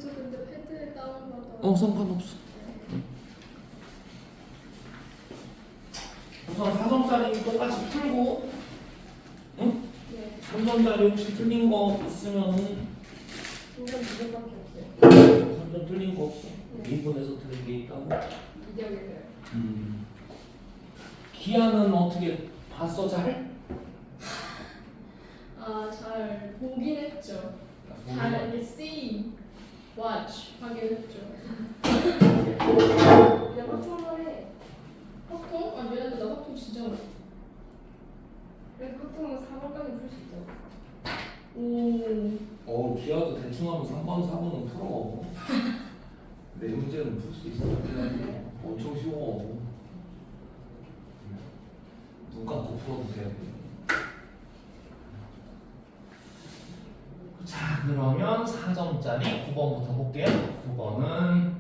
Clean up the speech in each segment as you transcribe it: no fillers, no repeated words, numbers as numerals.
저 근데 패드 다운받아. 상관없어. 우선 4점짜리 똑같이 풀고, 응? 네. 3점짜리 혹시 틀린 거 있으면은 중간 2점밖에 없어요. 3점 틀린 거 없어. 네. 일본에서 틀린 게 있다고. 이력이래요. 기아는 어떻게 봤어 잘? 잘 보긴 했죠. 잘 이렇게 see, watch 하긴 했죠. 그냥 확통만 해. 확통? 아 미안한데 나 확통 진짜 어려워. 그래도 확통은 4번까지 풀 수 있죠. 오. 기아도 대충 하면 3번, 4번은 풀어. 내 문제는 풀 수 있어. 엄청 쉬워. 눈 감고 풀어도 돼. 자, 그러면 4점짜리 9번부터 볼게요. 9번은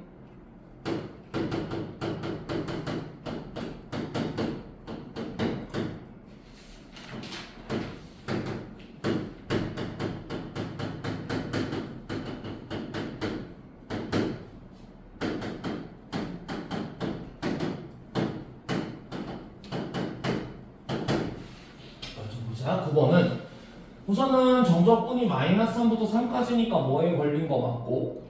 자, 9번은 우선은 정적분이 마이너스 3부터 3까지니까 뭐에 걸린 거 맞고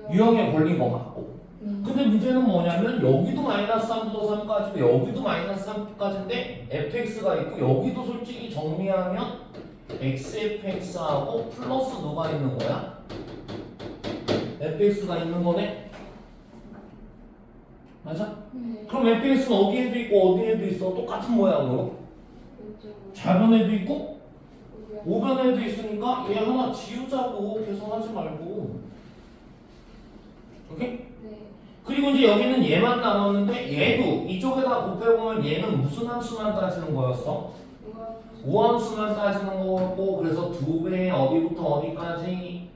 유형에 걸린 거 맞고 근데 문제는 뭐냐면 여기도 마이너스 3부터 3까지고 여기도 마이너스 3까지인데 fx가 있고 여기도 솔직히 정리하면 xfx하고 플러스 누가 있는 거야? fx가 있는 거네? 맞아? 네. 그럼 fx는 어디에도 있고 어디에도 있어? 똑같은 모양으로 좌변에도 있고 우변에도 있으니까 얘 하나 지우자고 계산하지 말고 오케이? 네. 그리고 이제 여기는 얘만 남았는데 얘도 이쪽에다 곱해보면 얘는 무슨 함수만 따지는 거였어? 우함수만 따지는 거고 그래서 2배 어디부터 어디까지?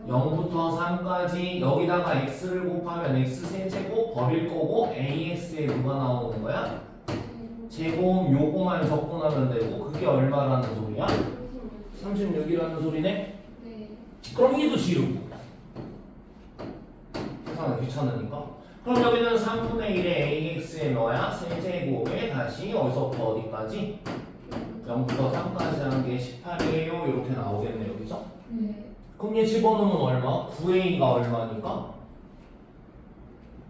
0부터 3까지 여기다가 x를 곱하면 x 세제곱 버릴 거고 ax에 누가 나오는 거야? 제곱 요거만 적분하면 되고 그게 얼마라는 소리야? 36이라는 소리네? 네. 그럼 얘도 지우고 계산하기 귀찮으니까 그럼 여기는 3분의 1의 ax에 뭐야? 세제곱에 다시 어디서부터 어디까지? 0부터 3까지 하는 게 18이에요 이렇게 나오겠네요 그죠? 네. 그럼 얘 집어넣으면 얼마? 9a가 얼마니까?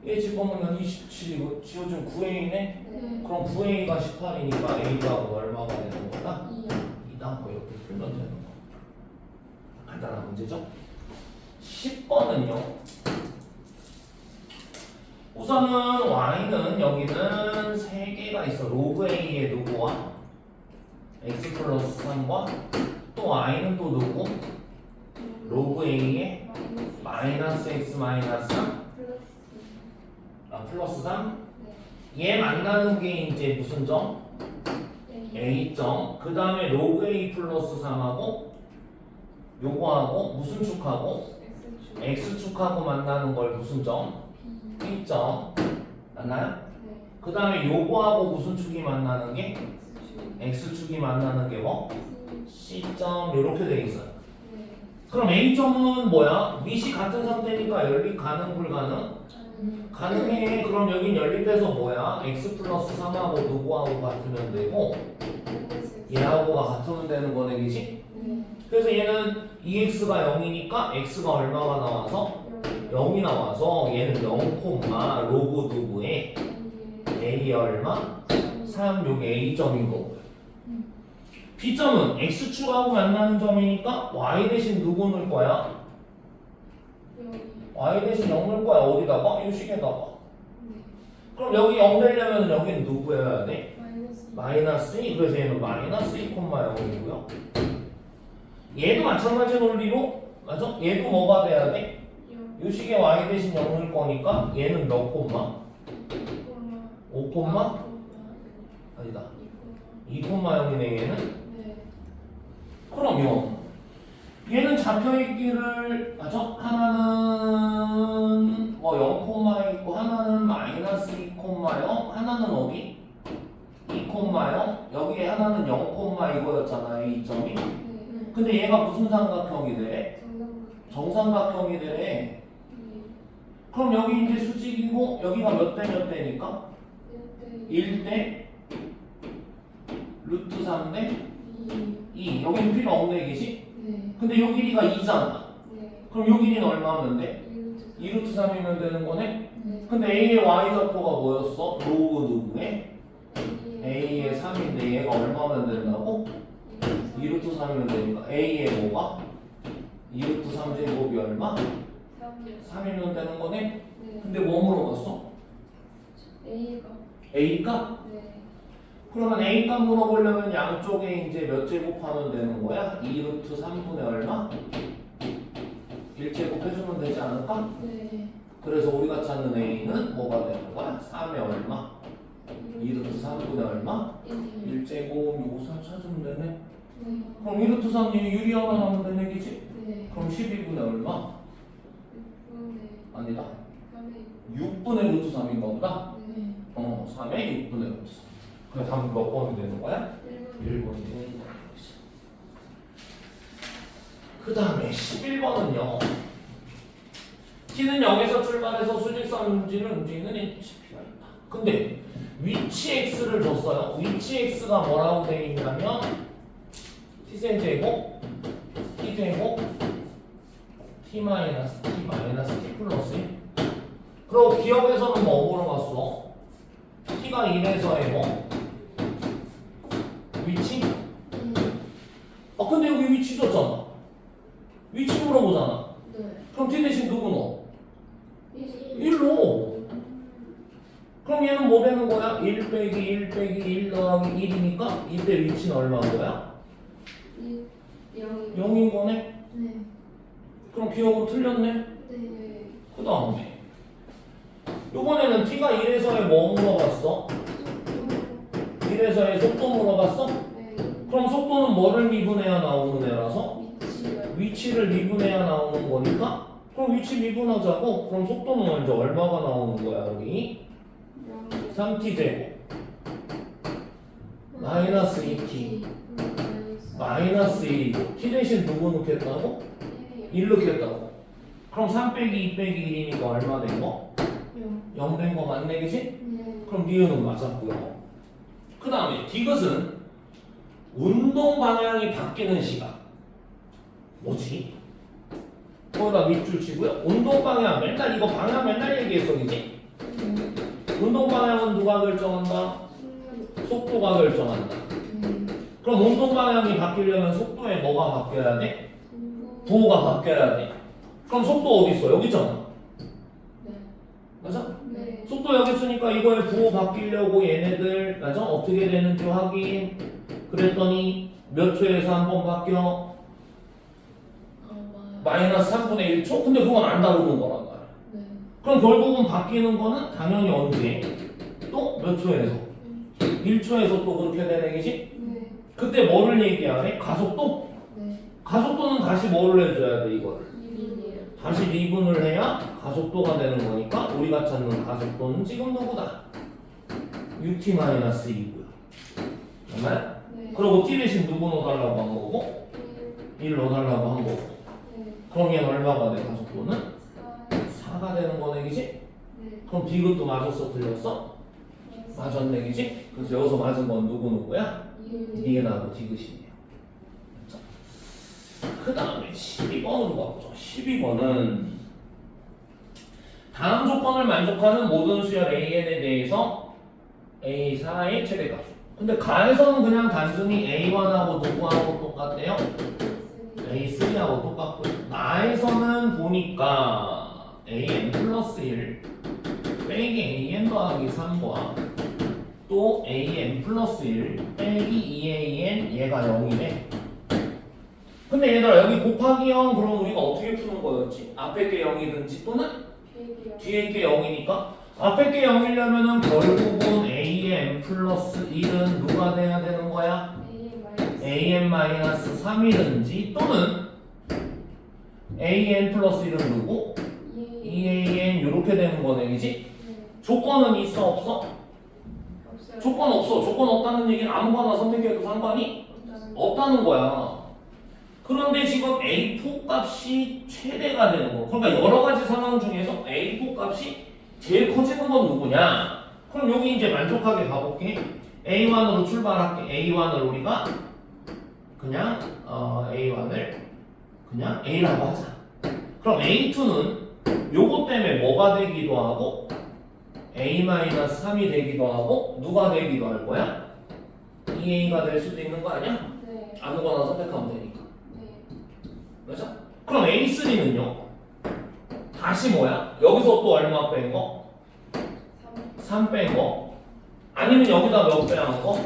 얘 집어넣으면 27이고 지워준 9a네? 네. 그럼 9a가 18이니까 a가 얼마가 되는 거다? 2요. 2다 뭐 이렇게 풀면 되는 거 간단한 문제죠? 10번은요 우선은 y는 여기는 3개가 있어 로그 a의 누구와 x 플러스 3과 또 y는 또 누구? 로그 a의 마이너스 x 마이너스 3 플러스 3 얘 만나는 게 이제 무슨 점? A점 그 다음에 로그 A 플러스 3하고 요거하고 무슨 축하고? X축하고 만나는 걸 무슨 점? B점 맞나요? 그 다음에 요거하고 무슨 축이 만나는 게? X축이 만나는 게 뭐? C점 요렇게 돼 있어요 그럼 A점은 뭐야? 밑이 같은 상태니까 열리 가능 불가능? 가능해. 그럼 여긴 연립해서 뭐야? x 플러스 3하고 누구하고 같으면 되고 얘하고가 같으면 되는 거네 그지? 그래서 얘는 2x가 0이니까 x가 얼마가 나와서? 0이 나와서 얘는 0, 로그 누구에 a 얼마? 3 요게 a점인 거고 b점은 x축하고 만나는 점이니까 y 대신 누구 넣을 거야? y 대신 0 넣을 거야 어디다가? 이 식에다가 그럼 여기 0 되려면 여기는 누구여야 돼? 마이너스 2 그래서 얘는 마이너스 2,0이고요 얘도 마찬가지 논리로 맞아? 얘도 뭐가 돼야 돼? 이 식에 y 대신 0 넣을 거니까 얘는 몇 콤마? 5 콤마? 아니다 2,0이네 얘는 그러면 얘는 잡혀있기를 맞아? 하나는 뭐 0, 있고 하나는 마이너스 2,0 하나는 어디? 2,0 여기에 하나는 0, 이거였잖아요 이 점이 근데 얘가 무슨 삼각형이 돼? 정삼각형이 되네. 그럼 여기 이제 수직이고 여기가 몇 대 몇 대니까? 1대 루트 3대 2. 여기는 필요 없는 얘기지? 근데 요 길이가 2잖아. 그럼 요 길이는 얼마면 돼? 2루트 3이면 되는 거네? 근데 A의 Y좌표가 뭐였어? 로그 누구의? A의 3인데 얘가 얼마면 된다고? 2루트 3이면 되니까 A의 뭐가? 2루트 3제곱이 얼마? 3이면 되는 거네? 근데 뭐 물어봤어? A가? 그러면 A값 물어보려면 양쪽에 이제 몇 제곱하면 되는 거야? 2루트 3분의 얼마? 1제곱 해주면 되지 않을까? 그래서 우리가 찾는 A는 뭐가 되는 거야? 3의 얼마? 2루트 3분의 얼마? 1제곱 요거 찾으면 되네. 그럼 2루트 3이 유리 하나 나오면 되는 얘기지? 그럼 12분의 얼마? 아니다. 6분의 루트 3인가 보다? 3의 6분의 루트 3. 그래 답은 몇 번이 되는 거야? 1번이 되는 거야. 그 다음에 11번은요. t는 0에서 출발해서 수직선 움직이는 hp가 있다. 근데 위치 x를 줬어요. 위치 x가 뭐라고 되어 있냐면 t세제곱 t제곱 t 마이너스 t 플러스 1. 그리고 기억에서는 뭐 물어봤어? t가 1에서의 뭐? 위치? 근데 여기 위치 줬잖아. 위치 물어보잖아. 그럼 t 대신 누구 넣어? 1로. 그럼 얘는 뭐 되는 거야? 1 빼기 1 빼기 1 더하기 1이니까 이때 위치는 얼마인 거야? 0인 거네? 그럼 기억으로 틀렸네? 그 다음에 요번에는 t가 1에서의 뭐 물어봤어? 1에서의 속도 물어봤어? 그럼 속도는 뭐를 미분해야 나오는 애라서? 위치를 미분해야 나오는 거니까 그럼 위치 미분하자고. 그럼 속도는 먼저 얼마가 나오는 거야 여기? 3t제곱 마이너스 2t 마이너스 1이고 t 대신 누구 넣겠다고? 1 넣겠다고. 그럼 3 빼기 2 빼기 1이니까 얼마 된 거? 0 된 거 맞네 그지? 그럼 니은은 맞았고요. 그 다음에 디귿은 운동 방향이 바뀌는 시각. 뭐지? 거기다 밑줄 치고요. 운동 방향 맨날 이거 방향 맨날 얘기했어 그지? 운동 방향은 누가 결정한다? 속도가 결정한다. 그럼 운동 방향이 바뀌려면 속도에 뭐가 바뀌어야 돼? 부호가 바뀌어야 돼. 그럼 속도 어디 있어? 여기 있잖아. 맞아? 속도 여기 있으니까 이거에 부호 바뀌려고 얘네들 맞아? 어떻게 되는지 확인. 그랬더니 몇 초에서 한 번 바뀌어? 마이너스 3분의 1초? 근데 그건 안 다루는 거란 말이야. 그럼 결국은 바뀌는 거는 당연히 언제? 또 몇 초에서? 1초에서 또 그렇게 되는 얘기지? 그때 뭐를 얘기하네? 가속도? 가속도는 다시 뭐를 해줘야 돼 이거를? 다시 미분을 해야 가속도가 되는 거니까 우리가 찾는 가속도는 지금 누구다? ut-2고요. 정말? 그리고 t 대신 누구 넣어달라고 한 거고? 1 넣어달라고 한 거고. 그럼 얘는 얼마가 돼 가속도는? 4가 되는 거네 그지? 그럼 디귿도 맞았어 틀렸어? 맞았네 그지? 그래서 여기서 맞은 건 누구야? 니은하고 디귿이네요. 그 다음에 12번으로 가보죠. 12번은 다음 조건을 만족하는 모든 수열 AN에 대해서 A4의 최대값. 근데 가에서는 그냥 단순히 A1하고 누구하고 똑같대요? A3하고 똑같고요. 나에서는 보니까 AN 플러스 1 빼기 AN 더하기 3과 또 AN 플러스 1 빼기 2AN 얘가 0이네. 근데 얘들아 여기 곱하기 0 그럼 우리가 어떻게 푸는 거였지? 앞에 게 0이든지 또는 뒤에 게 0이니까 앞에 게 0이려면은 결국은 AN 플러스 1은 누가 돼야 되는 거야? AN 마이너스 3이든지 또는 AN 플러스 1은 누구? 2AN 이렇게 되는 거네 그지? 조건은 있어 없어? 조건 없어. 조건 없다는 얘기는 아무거나 선택해도 상관이 없다는 거야. 그런데 지금 A4 값이 최대가 되는 거. 그러니까 여러 가지 상황 중에서 A4 값이 제일 커지는 건 누구냐? 그럼 여기 이제 만족하게 가볼게. A1으로 출발할게. A1을 우리가 그냥 A1을 그냥 A라고 하자. 그럼 A2는 요거 때문에 뭐가 되기도 하고 A-3이 되기도 하고 누가 되기도 할 거야? 2A가 될 수도 있는 거 아니야? 네. 아무거나 선택하면 되니까. 네. 맞아? 그럼 A3는요? 다시 뭐야? 여기서 또 얼마 뺀 거? 3 뺀 거? 아니면 여기다 몇 배 한 거?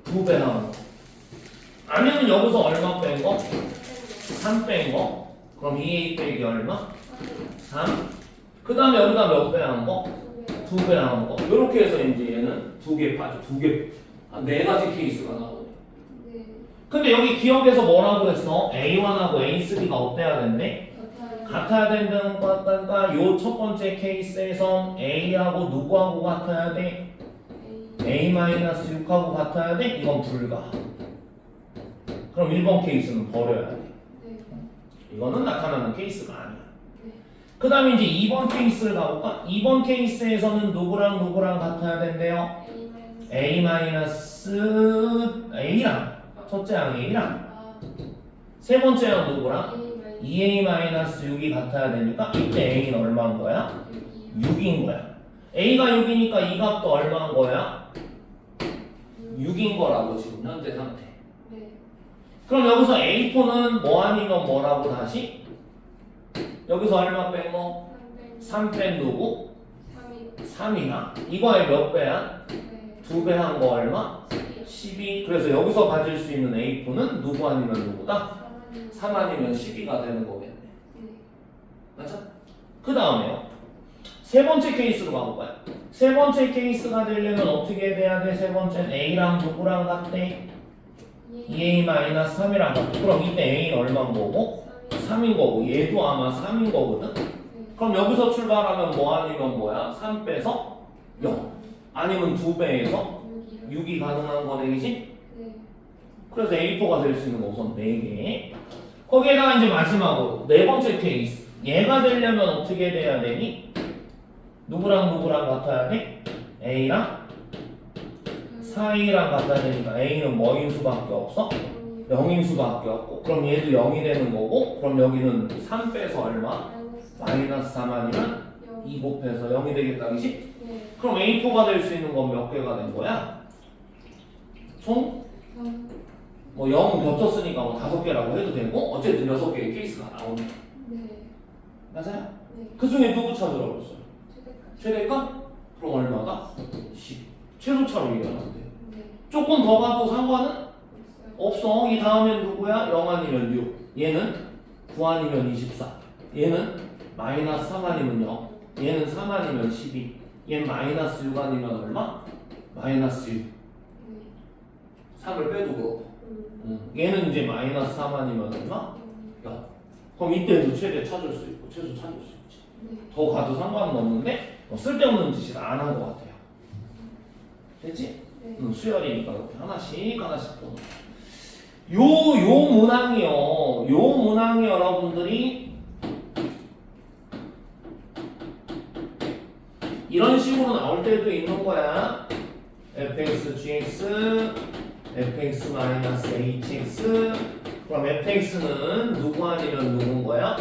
2배 한 거? 아니면 여기서 얼마 뺀 거? 3 뺀 거? 그럼 2A 빼기 얼마? 3. 그 다음에 여기다 몇 배 한 거? 2배 한 거. 이렇게 해서 이제 얘는 2개 빠져. 2개. 4가지 케이스가 나오네. 네. 근데 여기 기억에서 뭐라고 그랬어? A1하고 A3가 어때야 된대? 같아야 된다는 것 같다. 요 첫 번째 케이스에선 A하고 누구하고 같아야 돼? A-6하고 같아야 돼? 이건 불가. 그럼 1번 케이스는 버려야 돼. 네. 이거는 나타나는 케이스가 아니야. 네. 그 다음에 이제 2번 케이스를 가볼까? 2번 케이스에서는 누구랑 같아야 된대요? A-A랑 첫째 항 A랑 세 번째 항 누구랑? 2A-6이 같아야 되니까 이때 A는 얼마인 거야? 6인 거야. A가 6이니까 이 값도 얼마인 거야? 6인 거라고 지금 현재 상태. 네. 그럼 여기서 A4는 뭐 아니면 뭐라고 다시? 여기서 얼마 뺀 거? 3 뺀 누구? 3이나. 이거의 몇 배야? 2배 한 거 얼마? 12. 그래서 여기서 가질 수 있는 A4는 누구 아니면 누구다? 3 아니면 12가 되는 거겠네. 맞아? 그 다음에요. 세 번째 케이스로 가볼까요? 세 번째 케이스가 되려면 어떻게 돼야 돼? 세 번째는 A랑 누구랑 같대? 2A-3이랑 같대. 그럼 이때 A는 얼마인 거고? 3인 거고 얘도 아마 3인 거거든? 그럼 여기서 출발하면 뭐 아니면 뭐야? 3 빼서 0 아니면 2배에서 6이 가능한 거 되겠지? 그래서 A4가 될 수 있는 거 우선 4개. 거기에다가 이제 마지막으로 네 번째 케이스. 얘가 되려면 어떻게 돼야 되니? 누구랑 같아야 돼? A랑 4A랑 같아야 되니까 A는 뭐인 수밖에 없어? 0인 수밖에 없고 그럼 얘도 0이 되는 거고 그럼 여기는 3 빼서 얼마? 마이너스 3 아니면 2 곱해서 0이 되겠다 그치? 그럼 A4가 될 수 있는 건 몇 개가 된 거야? 총? 뭐 0 겹쳤으니까 뭐 5개라고 해도 되고 어쨌든 6개의 케이스가 나오네. 맞아요? 그 중에 누구 찾으라고 했어요? 최대값? 그럼 얼마다? 10. 최소차로 얘기하면 돼. 조금 더 가도 상관은 없어. 이 다음엔 누구야? 0 아니면 6. 얘는 9 아니면 24. 얘는 마이너스 3 아니면 0. 얘는 3 아니면 12. 얘는 마이너스 6 아니면 얼마? 마이너스 6. 3을 빼도 그렇고. 얘는 이제 마이너스 3 아니면 얼마? 0. 그럼 이때도 최대 찾을 수 있고 최소 찾을 수 있지. 더 가도 상관은 없는데 쓸데없는 짓을 안 한 것 같아요. 됐지? 수열이니까 이렇게 하나씩 보는. 요 문항이 여러분들이 이런 식으로 나올 때도 있는 거야. fx, gx, fx 마이너스 hx. 그럼 fx는 누구 아니면 누군 거야?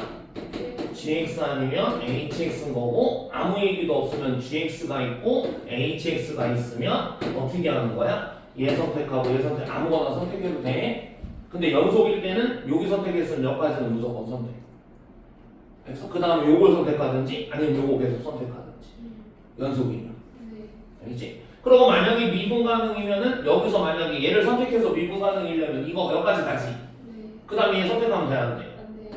gx 아니면 hx인 거고 아무 얘기도 없으면 gx가 있고 hx가 있으면 어떻게 하는 거야? 얘 선택하고 얘 선택 아무거나 선택해도 돼. 근데 연속일 때는 여기 선택했으면 여기까지는 무조건 선택. 그래서 그 다음에 요걸 선택하든지 아니면 요거 계속 선택하든지 연속이면. 알겠지? 그리고 만약에 미분 가능이면은 여기서 만약에 얘를 선택해서 미분 가능이려면 이거 여기까지 가지. 그 다음에 얘 선택하면 돼 안 돼?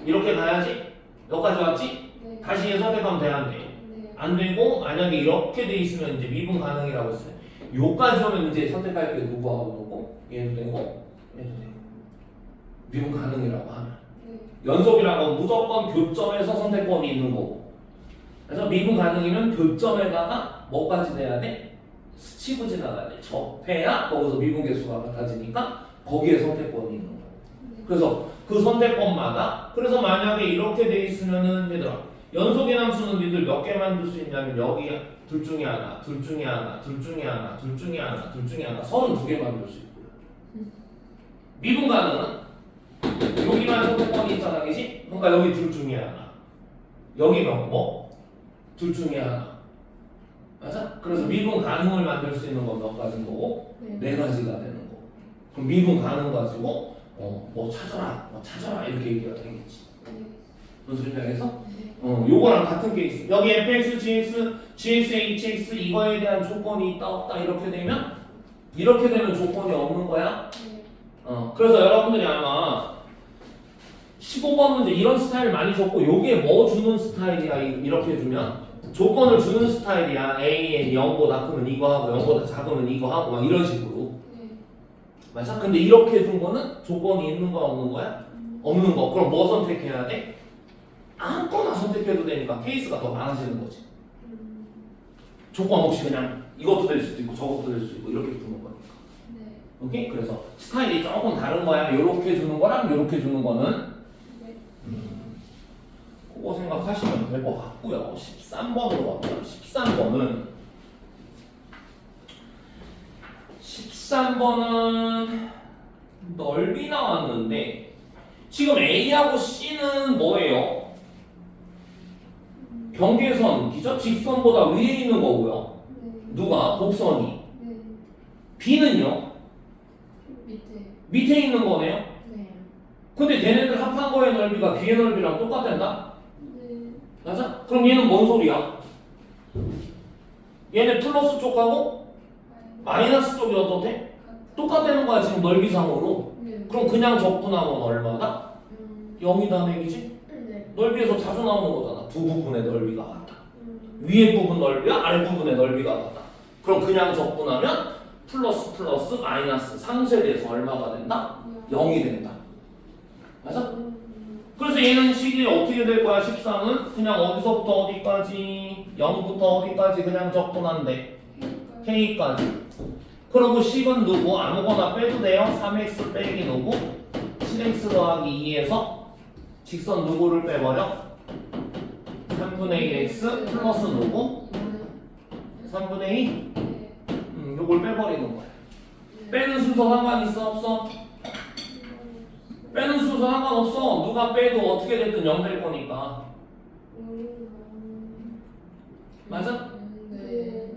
이렇게 가야지. 여기까지 왔지? 다시 얘 선택하면 돼 안 돼? 안 되고 만약에 이렇게 돼 있으면 이제 미분 가능이라고 했어요. 요까지 오면 이제 선택할 게 누구하고 누구? 얘도 되고 얘도 되고 미분 가능이라고 하면 연속이라고 무조건 교점에서 선택권이 있는 거고 그래서 미분 가능이면 교점에다가 뭐까지 돼야 돼? 스치고 지나가야 돼. 접해야 거기서 미분 개수가 같아지니까 거기에 선택권이 있는 거예요. 그래서 그 선택권마다. 그래서 만약에 이렇게 돼 있으면은 얘들아 연속의 함수는 니들 몇 개 만들 수 있냐면 여기 둘 중에 하나, 둘 중에 하나, 둘 중에 하나, 둘 중에 하나, 둘 중에 하나 32개 만들 수 있고요. 미분 가능은 여기만 선택권이 있잖아, 그지? 그러니까 여기 둘 중에 하나, 여기면 뭐? 둘 중에 하나. 맞아? 그래서 미분 가능을 만들 수 있는 건 몇 가지인 거고? 네 가지가 되는 거고. 그럼 미분 가능 가지고 뭐 찾아라 이렇게 얘기가 되겠지. 무슨 소리냐해서 요거랑 같은 케이스. 여기 fx, gx, gx, hx 이거에 대한 조건이 있다 없다 이렇게 되면 조건이 없는 거야. 그래서 여러분들이 아마 15번 문제 이런 스타일 많이 줬고 요게 뭐 주는 스타일이야 이렇게 주면 조건을 주는 스타일이야. a는 0보다 크면 이거 하고 0보다 작으면 이거 하고 막 이런 식으로. 맞아? 근데 이렇게 준 거는 조건이 있는 거야 없는 거야? 없는 거. 그럼 뭐 선택해야 돼? 아무거나 선택해도 되니까 케이스가 더 많아지는 거지. 조건 없이 그냥 이것도 될 수도 있고 저것도 될 수 있고 이렇게 주는 거니까. 오케이? 그래서 스타일이 조금 다른 거야. 이렇게 주는 거랑 이렇게 주는 거는 그거 생각하시면 될 것 같고요. 13번으로 갑니다. 13번은 넓이 나왔는데 지금 A하고 C는 뭐예요? 경계선이죠? 직선보다 위에 있는 거고요. 누가? 곡선이. B는요? 밑에 있는 거네요. 근데 걔네들 합한 거의 넓이가 B의 넓이랑 똑같단다? 맞아? 그럼 얘는 뭔 소리야? 얘네 플러스 쪽하고 마이너스 쪽이 어떻대? 똑같다는 거야 지금 넓이상으로. 그럼 그냥 적분하면 얼마다? 0이다 맥이지? 넓이에서 자주 나오는 거잖아. 두 부분의 넓이가 같다. 위에 부분 넓이와 아래 부분의 넓이가 같다. 그럼 그냥 적분하면 플러스 플러스 마이너스 상쇄돼서 얼마가 된다? 0이 된다. 맞아? 그래서 얘는 식이 어떻게 될 거야? 13은 그냥 어디서부터 어디까지 0부터 어디까지 그냥 적분한대. K까지. 그리고 식은 누구? 아무거나 빼도 돼요. 3x 빼기 누구? 7x 더하기 2에서 직선 누구를 빼버려? 3분의 1x 플러스 누구? 3분의 2? 요걸 빼버리는 거야. 빼는 순서 상관있어? 없어? 빼는 순서 상관없어. 누가 빼도 어떻게 됐든 0 될 거니까. 맞아?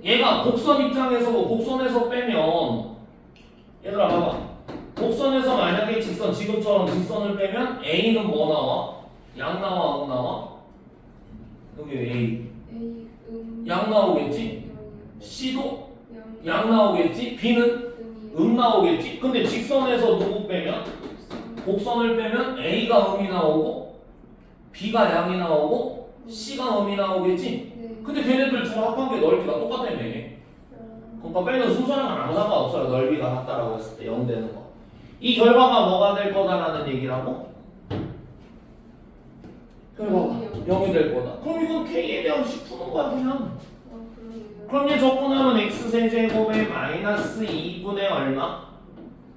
얘가 곡선 입장에서 곡선에서 빼면 얘들아 봐봐. 곡선에서 만약에 직선 지금처럼 직선을 빼면 A는 뭐 나와? 양 나와 응 나와? 여기 A 양 나오겠지? C도 양 나오겠지? B는 음 나오겠지? 근데 직선에서 누구 빼면? 곡선을 빼면 A가 음이 나오고 B가 양이 나오고 C가 음이 나오겠지? 근데 걔네들 둘 합한 게 넓이가 똑같다며. 그러니까 빼는 순서랑은 아무 상관없어요. 넓이가 같다라고 했을 때 0 되는 거. 이 결과가 뭐가 될 거다라는 얘기라고? 결과가 0이 될 거다. 그럼 이건 K에 대한 식 푸는 거야 그냥. 그럼 얘 적분하면 x세제곱에 마이너스 2분의 얼마?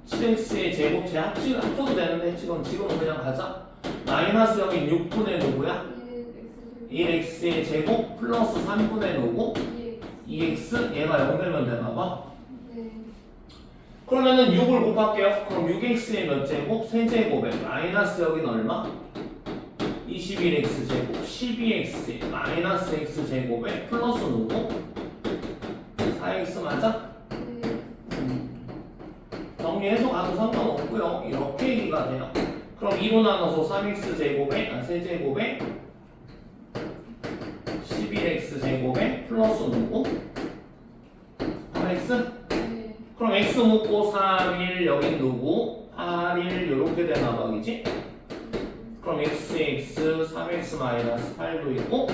7x의 제곱제 합쳐도 되는데 지금 그냥 가자. 마이너스 여기 6분의 누구야? 1x의 제곱 플러스 3분의 누구? 2x 얘가 0 되면 되나봐. 그러면은 6을 곱할게요. 그럼 6x의 몇 제곱? 세제곱에 마이너스 여기는 얼마? 21x 제곱 12x 마이너스 x 제곱에 플러스 누구? 4x 맞아? 정리해서 가도 상관없고요. 이렇게 얘기가 돼요. 그럼 2로 나눠서 3x 제곱에 세제곱에 11x 제곱에 플러스 누구? 8x? 그럼 x 묶고 4, 1 여긴 누구? 8, 1 이렇게 되나봐 그지? 그럼 x, 3x 마이너스 8도 있고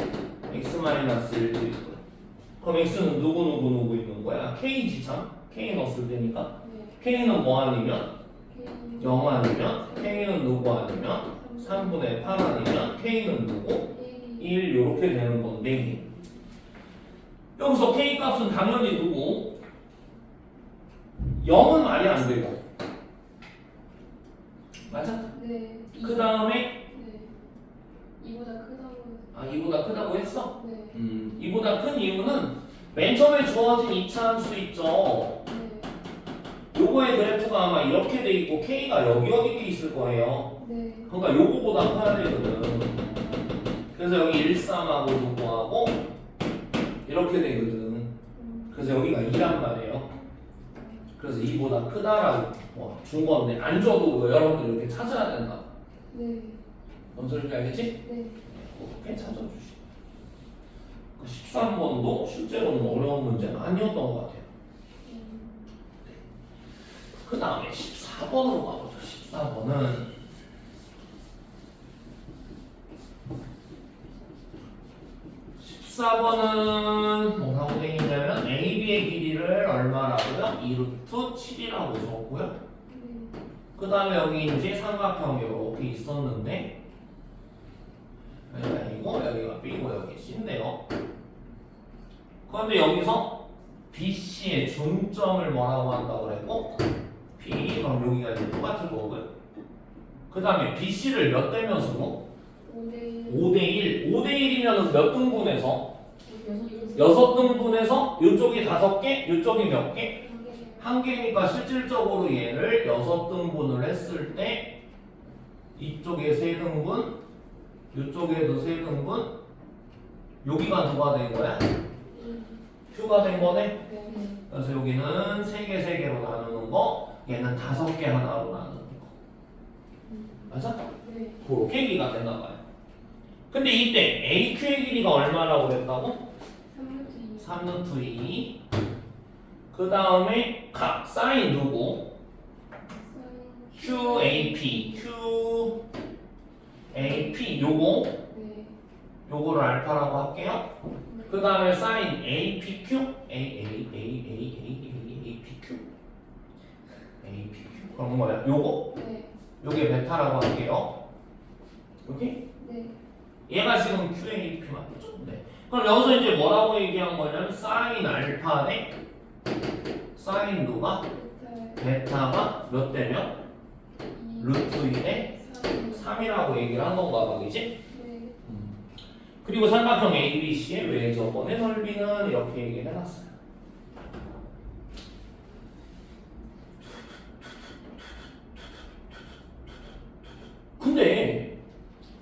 x 마이너스 1도 있고. 그럼 x는 누구 있는 거야? k지 참? k 넣었을 때니까. k는 뭐 아니면? 0 아니면? k는 누구 아니면? 3분의 8 아니면? k는 누구? 1 이렇게 되는 건데 여기서 k 값은 당연히 누구? 0은 말이 안 되고 맞아? 그 그 다음에 네. 이보다 크다고. 아 이보다 크다고 했어? 네. 이보다 큰 이유는 맨 처음에 주어진 이차함수 있죠. 네. 요거의 그래프가 아마 이렇게 돼 있고 K가 여기 어디 돼 있을 거예요. 네. 그러니까 요거보다 커야 되거든. 그래서 여기 13하고 누구하고 이렇게 되거든. 그래서 여기가 2란 말이에요. 그래서 2보다 크다라고 준 건데 안 줘도 여러분들 이렇게 찾아야 된다. 네. 뭔 소리인지 알겠지? 네. 그렇게 찾아주시고. 13번도 실제로는 어려운 문제는 아니었던 것 같아요. 그 다음에 14번으로 가보죠. 14번은 뭐라고 되어 있냐면 AB의 길이를 얼마라고요? 2루트 7이라고 적고요. 그 다음에 여기 이제 삼각형이 이렇게 있었는데 여기가 A고 여기가 B고 여기 C인데요. 그런데 여기서 BC의 중점을 뭐라고 한다고 그랬고 P 그럼 여기가 이제 똑같을 거고요. 그 다음에 BC를 몇 대면 쓰고? 5대1. 5대1이면 몇 등분해서? 6등분해서 이쪽이 5개, 이쪽이 몇 개? 1개니까 실질적으로 얘를 6등분을 했을 때 이쪽에 3등분, 이쪽에도 3등분, 여기가 누가 된 거야? Q가 된 거네? 그래서 여기는 3개, 3개로 나누는 거, 얘는 5개 하나로 나누는 거. 맞아? 네. 그렇게 길이가 됐나 봐요. 근데 이때 AQ의 길이가 얼마라고 그랬다고? 3루트 2. 그 다음에 각 사인 누구? QAP. QAP 요거 네. 요거를 알파라고 할게요. 그 다음에 사인 APQ APQ 그럼 뭐야? 요거? 네. 요게 베타라고 할게요. 오케이? 네. 얘가 지금 QAP 맞죠? 네. 그럼 여기서 이제 뭐라고 얘기한 거냐면 사인 알파 대 사인 누가? 베타가 몇 대면? 루트 2대 3이라고 얘기를 한 건가 봐, 그지? 네. 그리고 삼각형 ABC의 외접원의 넓이는 이렇게 얘기를 해놨어요. 근데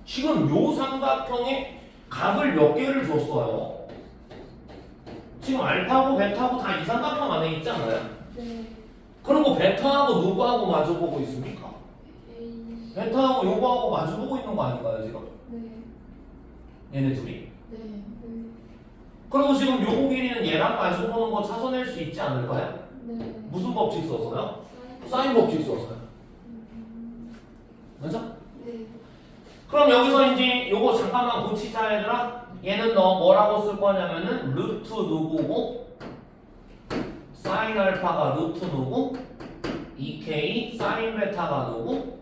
지금 요 삼각형에 각을 몇 개를 줬어요. 지금 알파하고 베타하고 다 이 삼각형 안에 있잖아요. 네. 그리고 베타하고 누구하고 마주보고 있습니까? A. 베타하고 요거하고 마주보고 있는 거 아닌가요 지금? 네. 얘네 둘이. 네. 그리고 지금 요거 길이는 얘랑 마주보는 거 찾아낼 수 있지 않을까요? 네. 무슨 법칙 써서요? 사인 법칙 써서요. 맞아? 네. 그럼 여기서 이제 요거 잠깐만 고치자 얘들아. 얘는 너 뭐라고 쓸 거냐면은 루트 누구고 사인 알파가 루트 누구 2K 사인 베타가 누구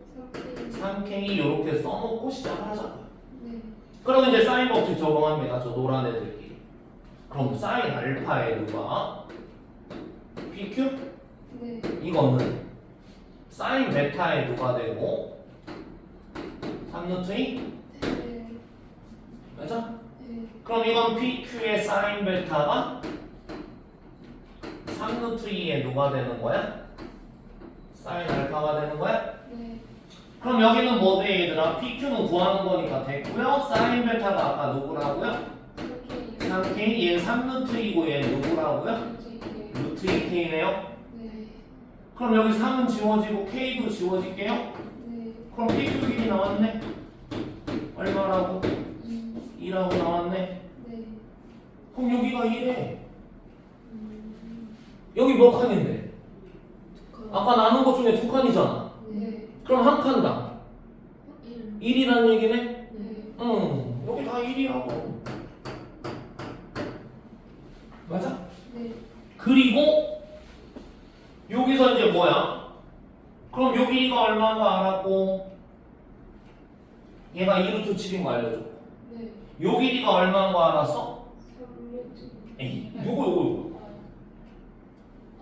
3K 요렇게 써놓고 시작을 하자고요. 네. 그럼 이제 사인 법칙 적용합니다. 저 노란 애들끼리. 그럼 사인 알파에 누가 PQ 네. 이거는 사인 베타에 누가 되고 3루트 2 네. 맞아? 네. 그럼 이건 PQ의 사인 베타가 3루트 2에 누가 되는 거야? 사인 알파가 되는 거야? 네. 그럼 여기는 뭐 돼 얘들아? PQ는 구하는 거니까 됐고요. 사인 베타가 아까 누구라고요? 3K 얘 3루트 2고 얘 누구라고요? 루트 2K네요. 네. 그럼 여기 3은 지워지고 K도 지워질게요. 네. 그럼 PQ 길이 나왔네. 얼마라고? 2라고 나왔네. 네. 그럼 여기가 1에 여기 몇 칸인데? 아까 나눈 것 중에 2칸이잖아. 네. 그럼 한 칸당 1이란 얘기네? 네. 응, 여기 다 1이라고. 맞아? 네. 그리고 여기서 이제 뭐야? 그럼 요 길이가 얼마인 거 알았고 얘가 2루트 7인 거 알려줘. 네. 요 길이가 얼마인 거 알았어? 3루트. 에이, 요거.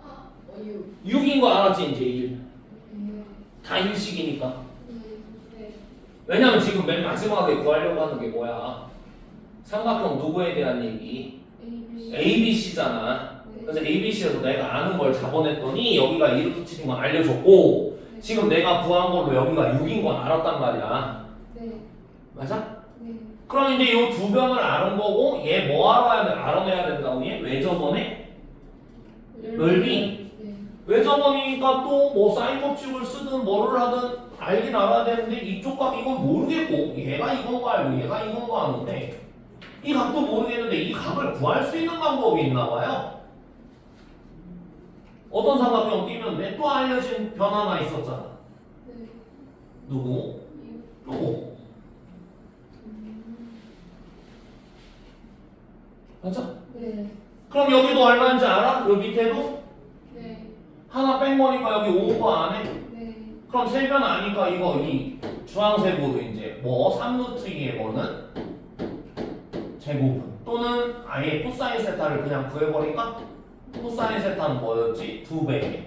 아, 어유. 6인 거 알았지 이제 1. 네. 다 일식이니까. 네. 왜냐면 지금 맨 마지막에 구하려고 하는 게 뭐야? 삼각형 누구에 대한 얘기? ABC잖아. 그래서 ABC에서 내가 아는 걸 잡아냈더니 여기가 2루트 7인 건 알려줬고 지금 내가 구한 걸로 여기가 6인 건 알았단 말이야. 네. 맞아? 네. 그럼 이제 이 두 변을 아는 거고 얘 뭐 알아내야 된다고 얘? 외접원의 넓이. 네. 외접원이니까 또 뭐 사인 법칙을 쓰든 뭐를 하든 알긴 알아야 되는데 이쪽 각 이건 모르겠고 얘가 이건 거 알고 얘가 이건 거 아는데 이 각도 모르겠는데 이 각을 구할 수 있는 방법이 있나 봐요. 어떤 삼각형 띄면 또 알려진 변 하나 있었잖아. 네. 누구? 요거. 맞아? 네. 그럼 여기도 얼마인지 알아? 여기 밑에도? 네. 하나 뺀 거니까 여기 5거 안 해? 네. 그럼 세변 아니까 이거 이 주황색으로 이제 뭐 3루트 2의 뭐는 제곱은 또는 아예 코사인 세타를 그냥 구해버릴까? 코사인 세타는 뭐였지? 2배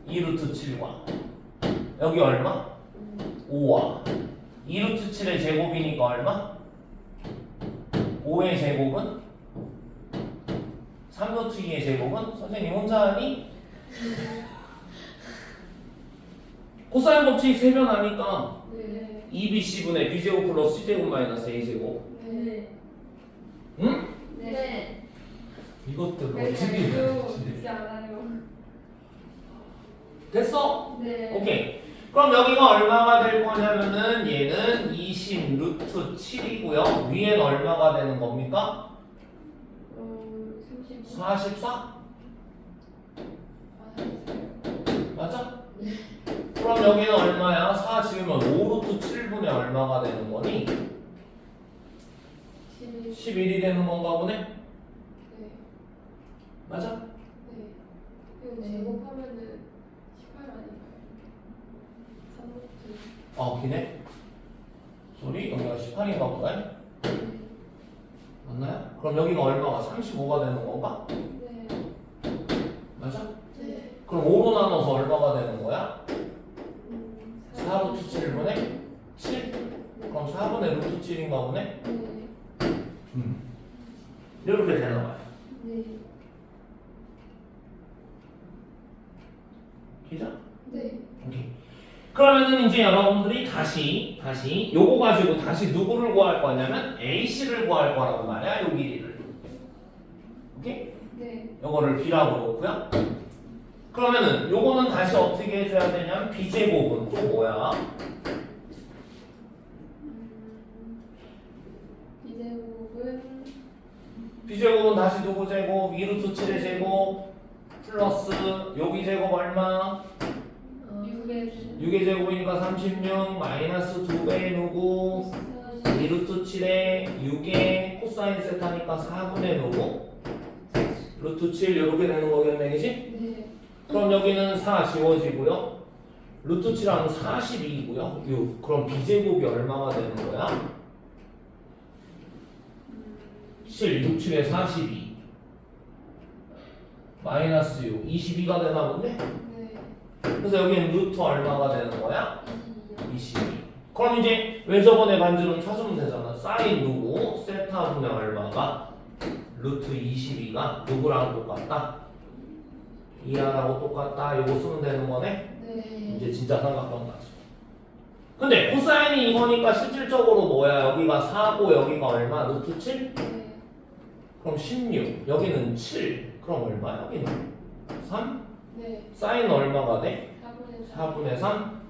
2루트 7과 여기 얼마? 5와 2루트 7의 제곱이니까 얼마? 5의 제곱은? 3루트 2의 제곱은? 선생님 혼자 하니? 코사인 법칙 세변 하니까 네. 2bc분의 b제곱 플러스 c제곱 마이너스 a제곱. 네. 응? 네. 이것들 네. 어떻게 알죠. 되지? 듣지 않아요. 됐어? 네. 오케이. 그럼 여기가 얼마가 될 거냐면은 얘는 20 루트 7이고요. 위엔 얼마가 되는 겁니까? 30. 44? 아, 맞아? 그럼 여기는 얼마야? 4 지우면 5 루트 7분의 얼마가 되는 거니? 11이 되는 건가 보네? 네. 맞아? 네. 이거 제곱하면은 18 아닌가요? 3루트. 기네? 소리? 여기가 18인가 보다? 네. 맞나요? 그럼 여기가 얼마가? 35가 되는 건가? 네. 맞아? 네. 그럼 5로 나눠서 얼마가 되는 거야? 4 4 루트 7분의 7? 그럼 4분의 루트 7인가 보네? 네. 이렇게 되나 봐요. 네. 기자? 네. 오케이. 그러면은 이제 여러분들이 다시 요거 가지고 다시 누구를 구할 거냐면 AC를 구할 거라고 말이야. 요 길이를. 오케이? 네. 요거를 B라고 놓고요. 그러면은 요거는 다시 어떻게 해줘야 되냐면 B제곱은 또 뭐야? 이제곱은 B제곱은 다시 누구 제곱? 2루트 7의 제곱 플러스 여기 제곱 얼마? 6의 6의 제곱이니까 36 마이너스 2배의 누구? 2루트 7에 6의 코사인 세타니까 4분의 누구? 루트 7 이렇게 되는 거겠네, 그지? 네. 그럼 여기는 4 지워지고요. 루트 7하면 42이고요. 6. 그럼 B제곱이 얼마가 되는 거야? 7, 6, 7에 42 마이너스 6, 22가 되나 본데? 네. 그래서 여기는 루트 얼마가 되는 거야? 22. 22. 그럼 이제 외접원의 반지름 찾으면 되잖아. 사인 누구? 세타분의 얼마가? 루트 22가 누구랑 똑같다? 이하라고 똑같다. 이거 쓰면 되는 거네? 네. 이제 진짜 삼각형 가지. 근데 코사인이 이거니까 실질적으로 뭐야? 여기가 4고 여기가 얼마? 루트 7? 네. 그럼 16. 여기는 7. 그럼 얼마? 여기는 3? 네. 사인 얼마가 돼? 4분의 4분의 3?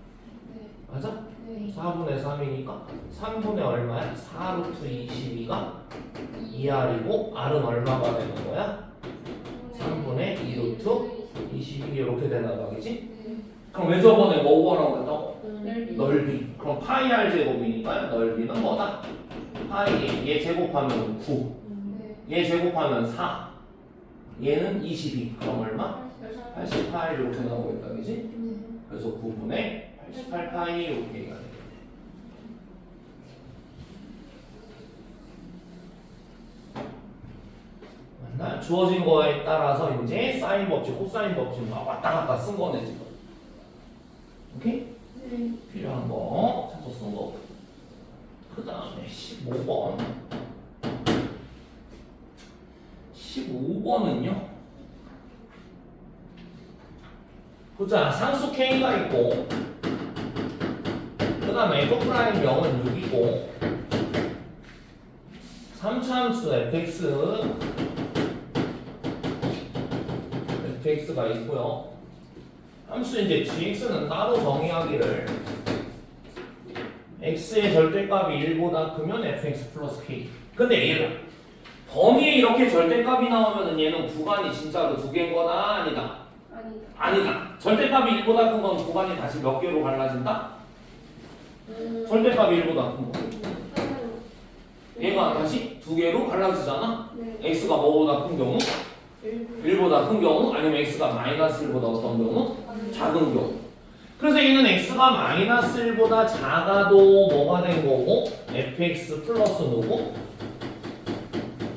네. 맞아? 네. 4분의 3이니까 3분의 얼마야? 4루트 22가 2R이고 R은 얼마가 되는 거야? 3분의 2루트 22 이렇게 되나 봐, 그치? 네. 그럼 왜 저번에 뭐 구하라고 했다고? 넓이. 넓이. 그럼 파이 R 제곱이니까 넓이는 뭐다? 파이 얘 제곱하면 9. 네. 얘 제곱하면 4. 얘는 22. 그럼 얼마? 88 이렇게 나오겠다, 그지? 네. 그래서 9분의 88파이 이렇게 얘기가 돼요. 맞나? 주어진 거에 따라서 이제 사인 법칙, 코사인 법칙 막 왔다 갔다 쓴 거네 지금. 오케이? 네. 필요한 거 찾아 쓴 거. 그 다음에 15번. 15번은요. 보자. 상수 K가 있고 그 다음에 F'M 0은 6이고 3차함수 fx가 있고요. 함수 이제 gx는 따로 정의하기를 x의 절대값이 1보다 크면 fx 플러스 k. 근데 얘가 범위에 이렇게 절대값이 나오면은 얘는 구간이 진짜로 두 개인 거다 아니다? 아니다. 아니다. 절대값이 1보다 큰 건 구간이 다시 몇 개로 갈라진다? 절대값이 1보다 큰 거. 얘가 다시 두 개로 갈라지잖아? 네. x가 뭐보다 큰 경우? 1보다 큰 경우? 아니면 x가 마이너스 1보다 어떤 경우? 작은 경우. 그래서 얘는 x가 마이너스 1보다 작아도 뭐가 된 거고? fx 플러스 누구?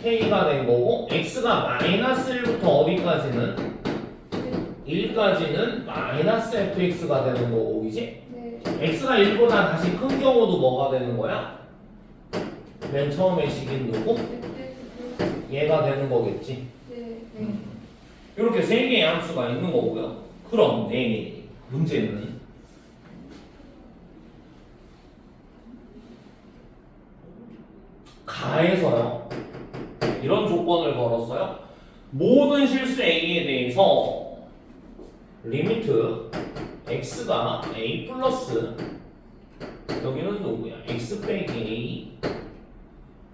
k가 된 거고 x가 마이너스 1부터 어디까지는? 1까지는 마이너스 fx가 되는 거고 그지? 네. x가 1보다 다시 큰 경우도 뭐가 되는 거야? 맨 처음에 식인 누구? 얘가 되는 거겠지. 네. 이렇게 세 개의 함수가 있는 거고요. 그런데 문제는 가에서요. 이런 조건을 걸었어요. 모든 실수 A에 대해서 리미트 x가 A 플러스 여기는 누구야? x 빼기 A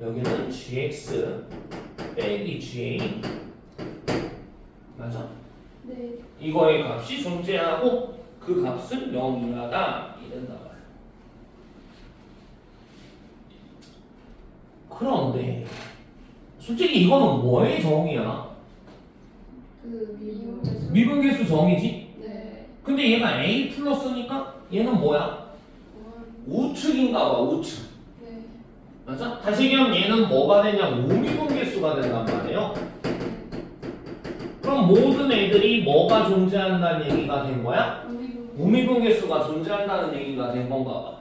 여기는 gx 빼기 ga 맞아? 네. 이거의 값이 존재하고 그 값은 0 이하다 이런다 말이야. 그런데 솔직히 이거는 뭐의 정의야? 그 미분계수 정의지? 네. 근데 얘가 A 플러스니까 얘는 뭐야? 우측인가 봐 우측. 네. 맞아? 다시 얘기하면 얘는 뭐가 되냐면 우미분계수가 된단 말이에요. 그럼 모든 애들이 뭐가 존재한다는 얘기가 된 거야? 우미분계수가 존재한다는 얘기가 된 건가 봐.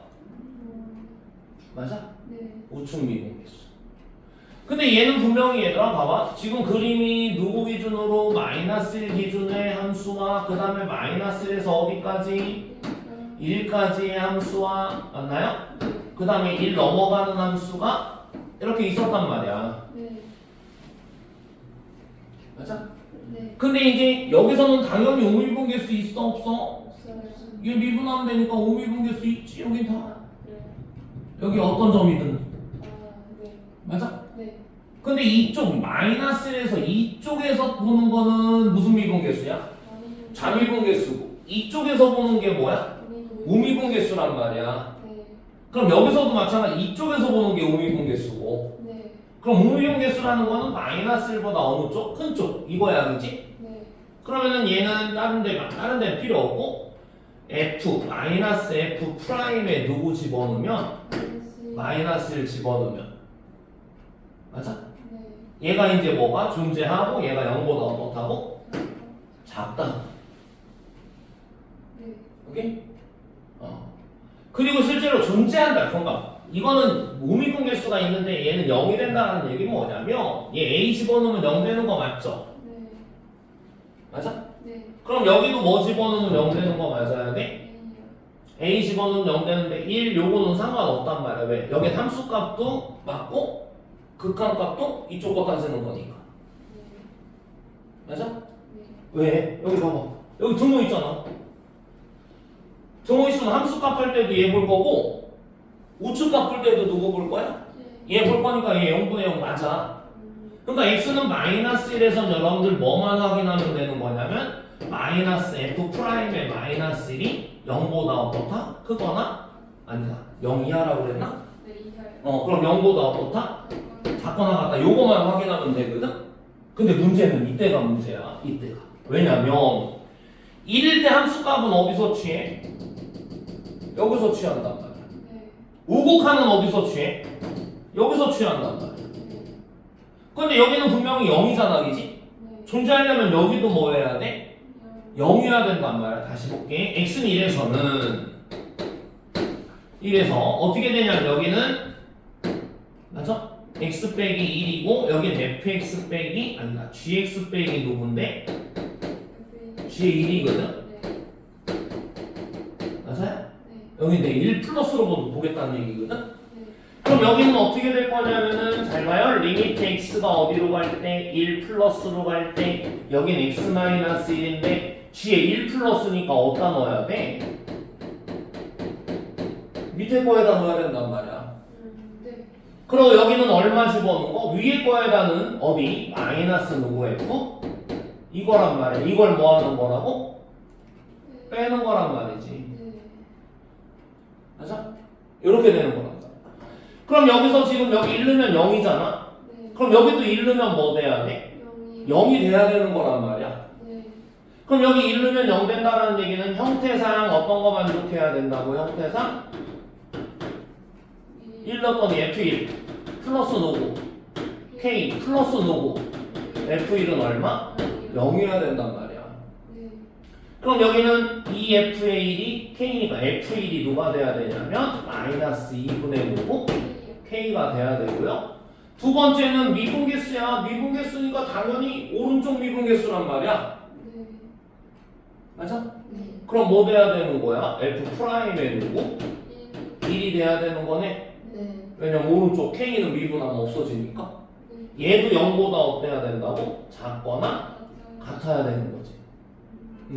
맞아? 네. 우측 미분계수. 근데 얘는 분명히 얘들아 봐봐. 지금 그림이 누구 기준으로 마이너스 1 기준의 함수와 그 다음에 마이너스 1에서 어디까지? 1까지의 함수와 맞나요? 그 다음에 1 넘어가는 함수가 이렇게 있었단 말이야. 네. 맞아? 네. 근데 이제 여기서는 당연히 우미분계수 있어 없어? 없어요. 얘 미분하면 되니까 우미분계수 있지 여긴 다. 네. 여기 어떤 점이든. 네. 맞아? 네. 근데 이쪽 마이너스 1에서 이쪽에서 보는 거는 무슨 미분계수야? 자미분계수고 이쪽에서 보는 게 뭐야? 우미분계수란 말이야. 네. 그럼 여기서도 마찬가지 이쪽에서 보는 게 우미분계수고 네. 그럼 우미분계수라는 거는 마이너스 1보다 어느 쪽? 큰 쪽 이거야 그지? 네. 그러면은 얘는 다른 데 필요 없고 f 마이너스 f 프라임에 누구 집어넣으면 마이너스 1 집어넣으면 맞아? 네. 얘가 이제 뭐가 존재하고 얘가 0보다 어떻다고? 작다. 네. 오케이? 그리고 실제로 존재한다. 그런가? 이거는 우미분계수가 있는데 얘는 0이 된다는 얘기는 뭐냐면 얘 A 집어넣으면 0 되는 거 맞죠? 네. 맞아? 네. 그럼 여기도 뭐 집어넣으면 0 되는 거 맞아야 돼? A요. A 집어넣으면 0 되는데 1 요거는 상관없단 말이야. 왜? 여기 함수값도 맞고 극한값도 이쪽 거 따지는 거니까. 네. 맞아? 네. 왜? 여기 봐봐. 여기 등호 있잖아. 등호 있으면 함수값 할 때도 얘 볼 거고 우측값 볼 때도 누구 볼 거야? 네. 얘 볼 거니까 얘 0분의 0 맞아. 그러니까 x는 마이너스 1에서 여러분들 뭐만 확인하면 되는 거냐면 마이너스 f 프라임의 마이너스 1이 0보다 어떻다? 크거나 아니다. 0 이하라고 그랬나? 네. 이하요. 그럼 0보다 어떻다? 작거나 같다. 요거만 확인하면 되거든? 근데 문제는 이때가 문제야. 이때가. 왜냐면 1일 때 함수값은 어디서 취해? 여기서 취한단 말이야. 네. 우극하는 어디서 취해? 여기서 취한단 말이야. 네. 근데 여기는 분명히 0이잖아, 그지? 네. 존재하려면 여기도 뭐 해야 돼? 영. 0이어야 된단 말이야. 다시 볼게. x는 1에서는 이래서 어떻게 되냐면 여기는 맞아? x 빼기 1이고 여기는 fx 빼기 아니다 gx 빼기 누군데? g의 1이거든? 네. 맞아요? 네. 여기 내 1 플러스로 보겠다는 얘기거든? 네. 그럼 여기는 어떻게 될 거냐면은 잘 봐요. 리미트 x가 어디로 갈 때? 1 플러스로 갈 때 여긴 x 마이너스 1인데 g에 1 플러스니까 어디다 넣어야 돼? 밑에 거에다 넣어야 된단 말이야. 네. 그럼 여기는 얼마 집어넣은 거? 위에 거에다는 어디? 마이너스 누구 f? 이거란 말이야. 이걸 뭐 하는 거라고? 빼는 거란 말이지. 네. 맞아? 이렇게 되는 거란 말이야. 그럼 여기서 지금 여기 1 넣으면 0이잖아? 네. 그럼 여기도 1 넣으면 뭐 돼야 돼? 0이 돼야 되는 거란 말이야. 네. 그럼 여기 1 넣으면 0 된다는 얘기는 형태상 어떤 거 만족해야 된다고? 형태상 1 넣었더니 F1 플러스 누구? K 플러스 누구? F1은 얼마? 0이어야 된단 말이야. 네. 그럼 여기는 2F의 1이 K니까 F1이 누가 돼야 되냐면 마이너스 2분의 누구? K가 돼야 되고요. 두 번째는 미분계수야. 미분계수니까 당연히 오른쪽 미분계수란 말이야. 네. 맞아? 네. 그럼 뭐 돼야 되는 거야? F 프라임의 누구? 1. 1이 돼야 되는 거네. 네. 왜냐면 오른쪽 K는 미분하면 없어지니까. 얘도 0보다 어때야 된다고? 작거나 같아야 되는 거지.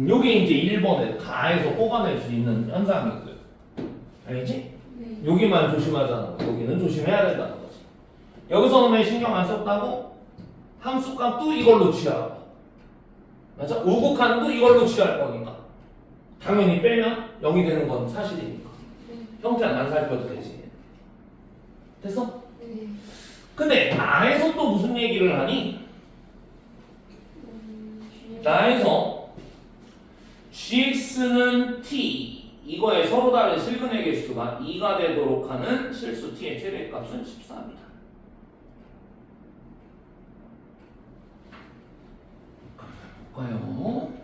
요게 이제 1번에 가에서 뽑아낼 수 있는 현상이고요. 알겠지? 네. 여기만 조심하자는 거. 여기는 조심해야 된다는 거지. 여기서는 왜 신경 안 썼다고? 함수값도 이걸로 취하고. 맞아? 우극한도 이걸로 취할 거니까. 당연히 빼면 0이 되는 건 사실이니까. 네. 형태는 안 살펴도 되지. 됐어? 네. 근데 나에서 또 무슨 얘기를 하니? 나에서 gx는 t 이거의 서로 다른 실근의 개수가 2가 되도록 하는 실수 t의 최대값은 14입니다. 볼까요?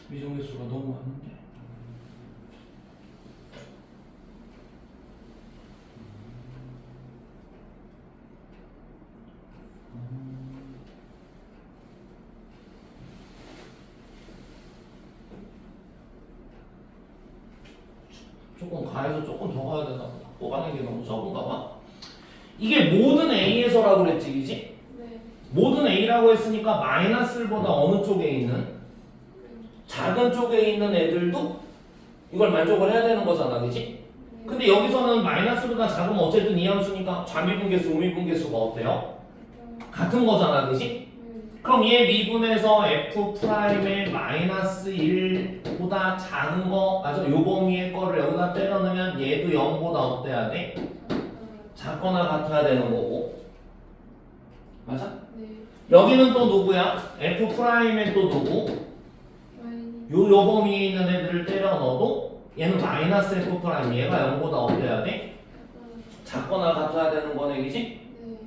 미정개수가 너무 많은데. 조금 가에서 조금 더 가야 되나 보다. 뽑아낸 게 너무 적은가 봐. 이게 모든 A에서라고 그랬지, 그지? 네. 모든 A라고 했으니까 마이너스보다 어느 쪽에 있는? 작은 쪽에 있는 애들도 이걸 만족을 해야 되는 거잖아, 그지? 근데 여기서는 마이너스보다 작으면 어쨌든 이 함수니까 좌미분계수, 우미분계수가 어때요? 같은 거잖아, 그지? 그럼 얘 미분에서 F'의 마이너스 1보다 작은 거, 맞아? 요 범위의 거를 여기다 때려 넣으면 얘도 0보다 어때야 돼? 작거나 같아야 되는 거고. 맞아? 네. 여기는 또 누구야? F'의 또 누구? 요 범위에 있는 애들을 때려 넣어도 얘는 마이너스 F' 얘가 0보다 어때야 돼? 작거나 같아야 되는 거네, 그지? 네.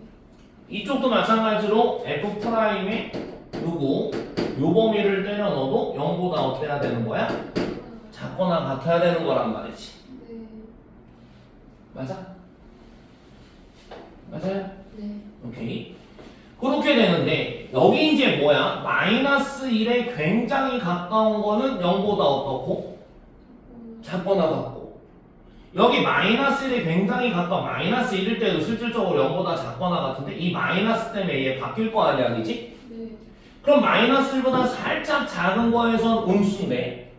이쪽도 마찬가지로 F'의 누구? 요 범위를 때려 넣어도 0보다 어때야 되는 거야? 작거나 같아야 되는 거란 말이지. 네. 맞아? 맞아요? 네. 오케이. 그렇게 되는데 여기 이제 뭐야? 마이너스 1에 굉장히 가까운 거는 0보다 어떻고? 작거나 같고, 여기 마이너스 1에 굉장히 가까워 마이너스 1일 때도 실질적으로 0보다 작거나 같은데 이 마이너스 때문에 얘 바뀔 거 아니야, 그지? 네. 그럼 마이너스 1보다 살짝 작은 거에선 음수인데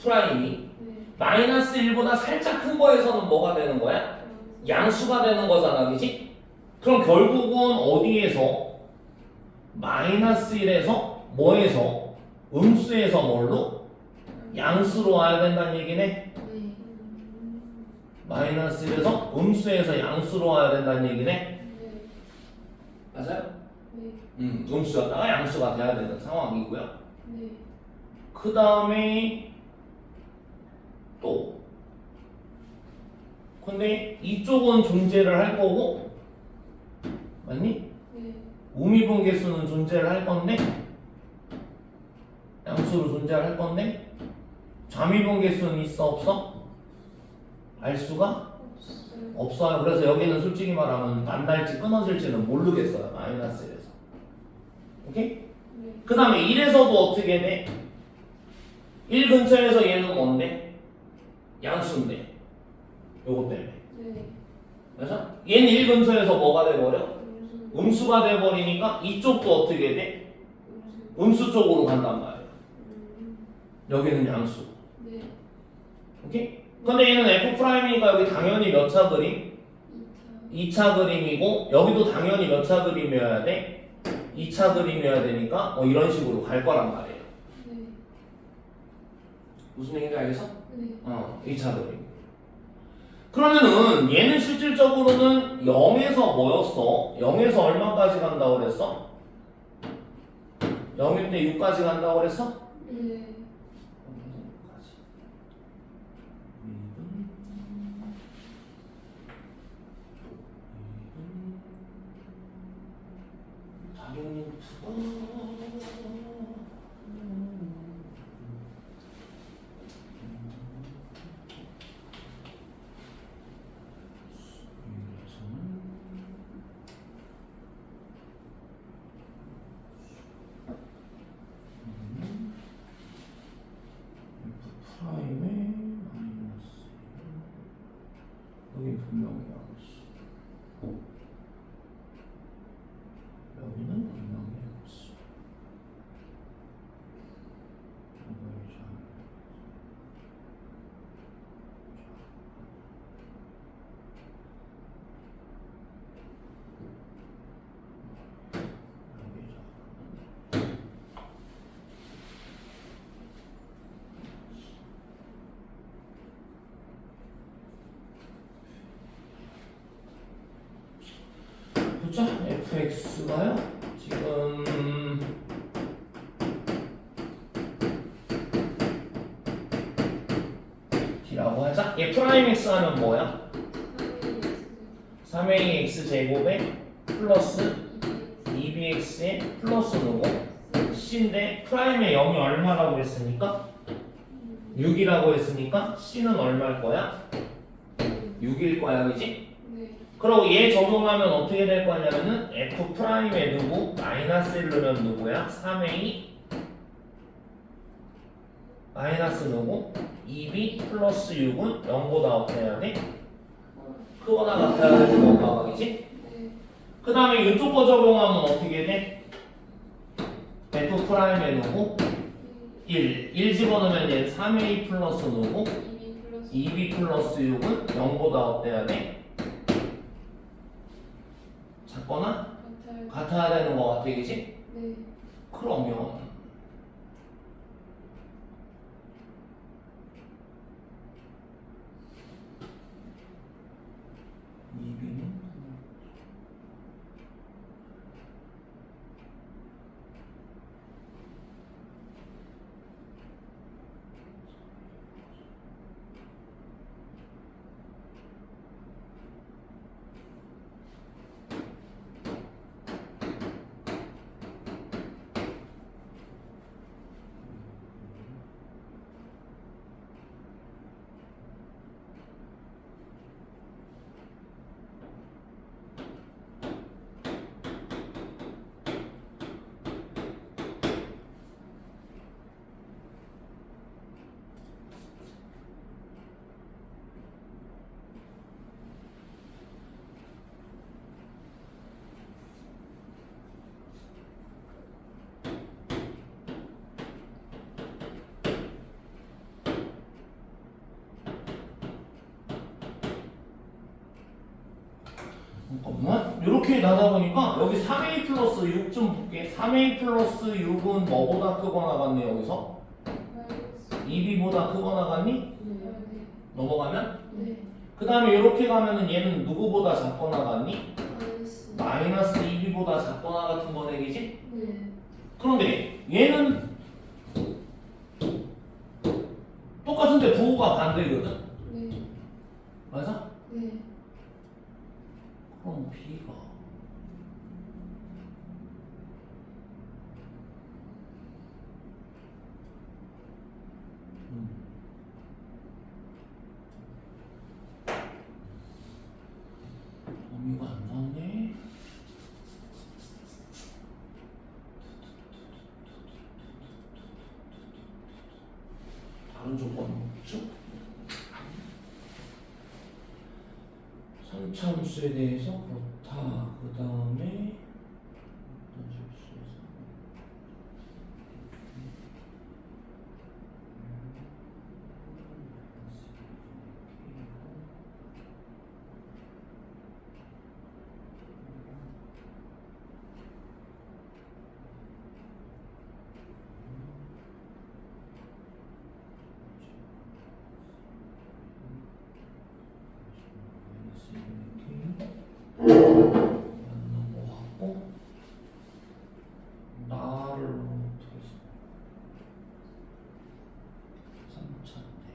프라임이 네. 마이너스 1보다 살짝 큰 거에서는 뭐가 되는 거야? 양수가 되는 거잖아, 그지? 그럼 결국은 어디에서? 마이너스 1에서 뭐에서? 음수에서 뭘로? 양수로 와야 된다는 얘기네. 네. 마이너스 1에서 음수에서 양수로 와야 된다는 얘기네. 네. 맞아요? 네. 음수였다가 양수가 돼야 되는 상황이고요. 네. 그 다음에 또 근데 이쪽은 존재를 할 거고, 맞니? 네. 우미분계수는 존재를 할 건데, 양수로 존재를 할 건데, 좌미분계수는 있어 없어? 알 수가 없어요. 없어요. 그래서 여기는 솔직히 말하면 만날지 끊어질지는 모르겠어요. 마이너스 1에서. 오케이? 네. 그 다음에 1에서도 어떻게 돼? 1 근처에서 얘는 뭔데? 양수인데. 요거 때문에. 네. 그래서 얘는 1 근처에서 뭐가 돼버려? 음수. 음수가 돼버리니까 이쪽도 어떻게 돼? 음수. 음수 쪽으로 간단 말이야. 음. 여기는 양수. 네. 오케이? 근데 얘는 F'이니까 여기 당연히 몇 차 그림? 2차. 2차 그림이고, 여기도 당연히 몇 차 그림이어야 돼? 2차 그림이어야 되니까 뭐 이런 식으로 갈 거란 말이에요. 네. 무슨 얘기인지 알겠어? 네. 2차 그림. 그러면은 얘는 실질적으로는 0에서 뭐였어? 0에서 얼마까지 간다고 그랬어? 0일 때 6까지 간다고 그랬어? 네. 프라임의 마이너스 여기 분명히 양수, 여기는 분명히 양수. 보자. fx가요 지금 d라고 하자. 얘 프라임 x 하면 뭐야? 3ax 제곱에 플러스 2bx에 플러스 누구? c인데 프라임의 0이 얼마라고 했으니까? 6이라고 했으니까 c는 얼마일 거야? 6일 거야, 그지? 네. 그리고 얘 적용하면 어떻게 될 거냐면은 f 프라임의 누구? 마이너스 1 넣으면 누구야? 3a 마이너스 누구? 2b 플러스 6은 0보다 어때야 돼? 크거나 같아야 되는 거가 그지? 네. 그 다음에 이쪽 거 적용하면 어떻게 돼? f 프라임의 누구? 1 집어넣으면 얘 3a 플러스 누구? 2b 플러스 6은 0보다 어때야 돼? 작거나 같아요. 같아야 되는 거 같아, 그지? 네. 그러면 잠깐만. 이렇게 나다 보니까 여기 3a 플러스 6 좀 볼게. 3a 플러스 6은 뭐보다 크거나 같니 여기서? 마이너스. 2b보다 크거나 같니? 네. 넘어가면? 네. 그 다음에 이렇게 가면은 얘는 누구보다 작거나 같니? 마이너스. 마이너스 2b보다 작거나 같은 번역이지? 네. 그런데 얘는 똑같은데 부호가 반대거든? 네. 맞아? 네. 그럼 b가 범위가 안 나오네. 다른 조건이 없죠? 선참수에 대해서 그렇다. 그 다음에 하고 나를 어떻게 써? 3차인데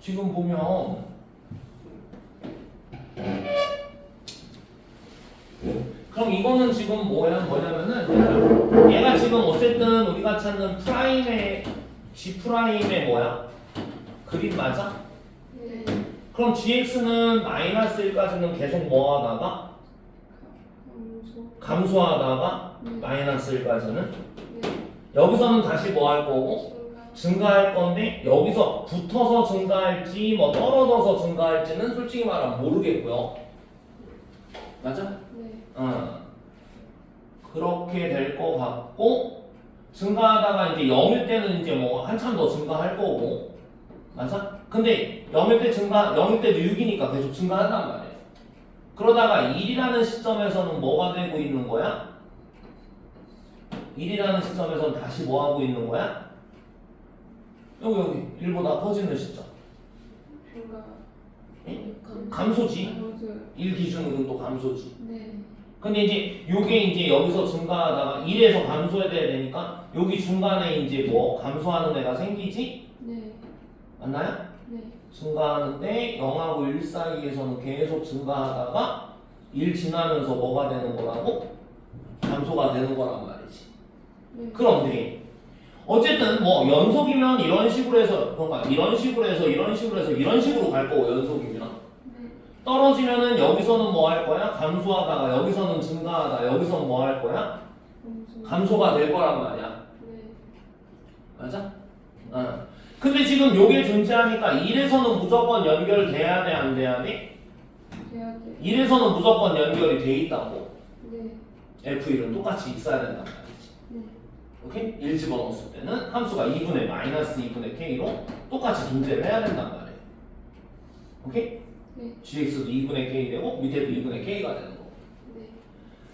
지금 보면 그럼 이거는 지금 뭐냐면은 얘가 지금 어쨌든 우리가 찾는 프라임의 G 프라임의 뭐야? 그림 맞아? 네. 그럼 gx는 마이너스 1까지는 계속 뭐 하다가 감소. 감소하다가 네. 마이너스 1까지는 네. 여기서는 다시 뭐 할 거고 증가. 증가할 건데 여기서 붙어서 증가할지 뭐 떨어져서 증가할지는 솔직히 말하면 모르겠고요. 맞아? 네. 그렇게 될 것 같고 증가하다가 이제 0일 때는 이제 뭐 한참 더 증가할 거고 맞아? 근데 0일 때도 6이니까 계속 증가한단 말이에요. 그러다가 1이라는 시점에서는 뭐가 되고 있는 거야? 1이라는 시점에서는 다시 뭐 하고 있는 거야? 여기 1보다 커지는 시점. 증가. 예? 감소지. 감소. 1 기준으로는 또 감소지. 네. 근데 이제 요게 이제 여기서 증가하다가 1에서 감소해야 되니까 여기 중간에 이제 뭐 감소하는 애가 생기지? 네. 맞나요? 네. 증가하는데 0하고 1 사이에서는 계속 증가하다가 1 지나면서 뭐가 되는 거라고? 감소가 되는 거란 말이지. 네. 그런데 어쨌든 뭐 연속이면 이런 식으로 해서 그러니까 이런 식으로 해서 이런 식으로 해서 이런 식으로 갈 거고 연속이면 네. 떨어지면은 여기서는 뭐 할 거야? 감소하다가 여기서는 증가하다 여기서는 뭐 할 거야? 감소. 감소가 될 거란 말이야. 네. 맞아? 근데 지금 요게 존재하니까 1에서는 무조건 연결돼야 돼, 안 돼야 돼? 돼야 돼. 1에서는 무조건 연결이 돼 있다고. 네. F1은 똑같이 있어야 된단 말이지. 네. 오케이? 1 집어넣었을 때는 함수가 2분의 마이너스 2분의 K로 똑같이 존재를 해야 된단 말이에요. 오케이? 네. GX도 2분의 K 되고 밑에도 2분의 K가 되는 거고. 네.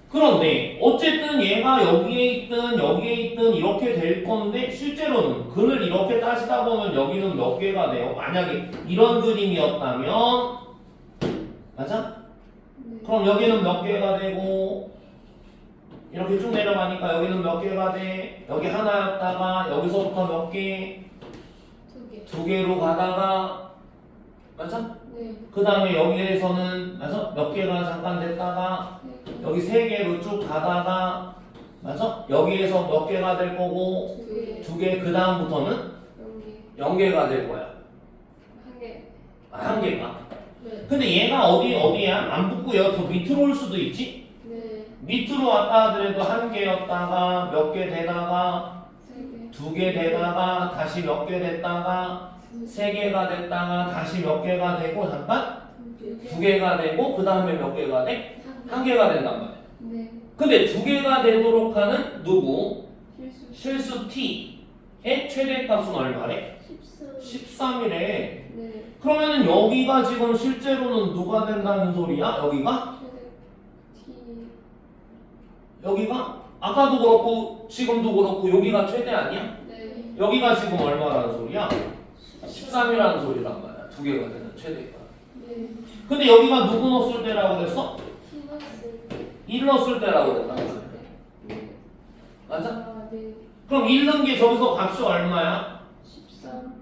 그런데 어쨌든 얘가 여기에 있든 이렇게 될 건데 실제로는 근을 이렇게 따지다 보면 여기는 몇 개가 돼요? 만약에 이런 그림이었다면 맞아? 네. 그럼 여기는 몇 개가 되고 이렇게 쭉 내려가니까 여기는 몇 개가 돼? 여기 하나였다가 여기서부터 몇 개? 두 개. 두 개로 가다가 맞아? 네. 그 다음에 여기에서는 맞아? 몇 개가 잠깐 됐다가 네. 여기 세 개로 쭉 가다가 맞아? 여기에서 몇 개가 될 거고 두 개. 두 개 그 다음부터는 연계. 0개가 될 거야. 한 개. 한 개가. 네. 근데 얘가 어디야? 안 붙고요. 더 밑으로 올 수도 있지? 네. 밑으로 왔다 하더라도 한 개였다가 몇 개 되다가 3개. 두 개 되다가 다시 몇 개 됐다가 세 개가 됐다가 다시 몇 개가 되고 잠깐 두 개가 되고 그 다음에 몇 개가 돼? 한 개가 된단 말이야. 네. 근데 두 개가 되도록 하는 누구? 실수. 실수 t의 최대값은 얼마래? 13이래. 네. 그러면은 여기가 지금 실제로는 누가 된다는 소리야? 여기가? 최대 T. 여기가? 아까도 그렇고 지금도 그렇고 여기가 최대 아니야? 네. 여기가 지금 얼마라는 소리야? 13이라는 소리란 말이야. 두 개가 되는 최대값. 네. 근데 여기가 누구 넣었을 때라고 그랬어? T 넣었을 때. 1 넣었을 때라고 그랬단 말이야. 네. 맞아? 아, 네. 그럼 1 넣은 게 저기서 값이 얼마야? 13.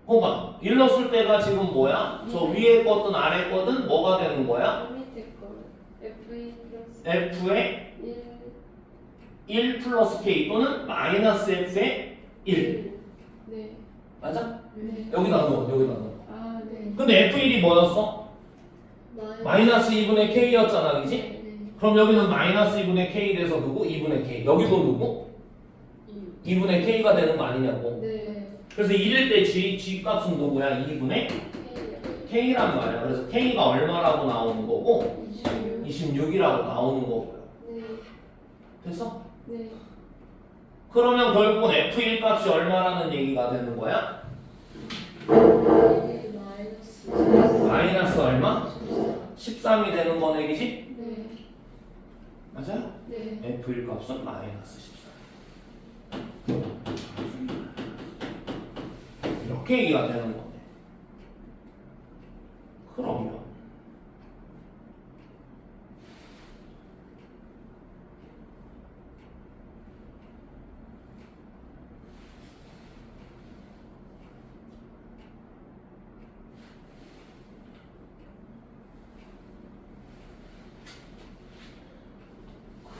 봐봐. 1 넣었을 때가 지금 뭐야? 저 위에 거든 아래 거든 뭐가 되는 거야? 밑에 거. FE 플러스 f의 1. 1 플러스 k 또는 마이너스 f의 1. 네. 맞아? 네. 여기다 넣어. 여기다 넣어. 아, 네. 근데 f1이 뭐였어? 마이너스 2분의 k였잖아. 그지? 네. 그럼 여기는 마이너스 2분의 k 돼서 누구? 2분의 k. 여기도 누구? 2분의 k가 되는 거 아니냐고. 네. 그래서 1일 때 g 값은 누구야? 2분의 k란 말이야. 그래서 k가 얼마라고 나오는 거고 26. 26이라고 나오는 거고요. 네. 됐어? 네. 그러면 결국은 f1 값이 얼마라는 얘기가 되는 거야? 마이너스. 마이너스 얼마? 13이 되는 거네, 그지? 네. 맞아요? 네. f1 값은 마이너스 14. 이렇게 얘기가 되는 거네. 그러면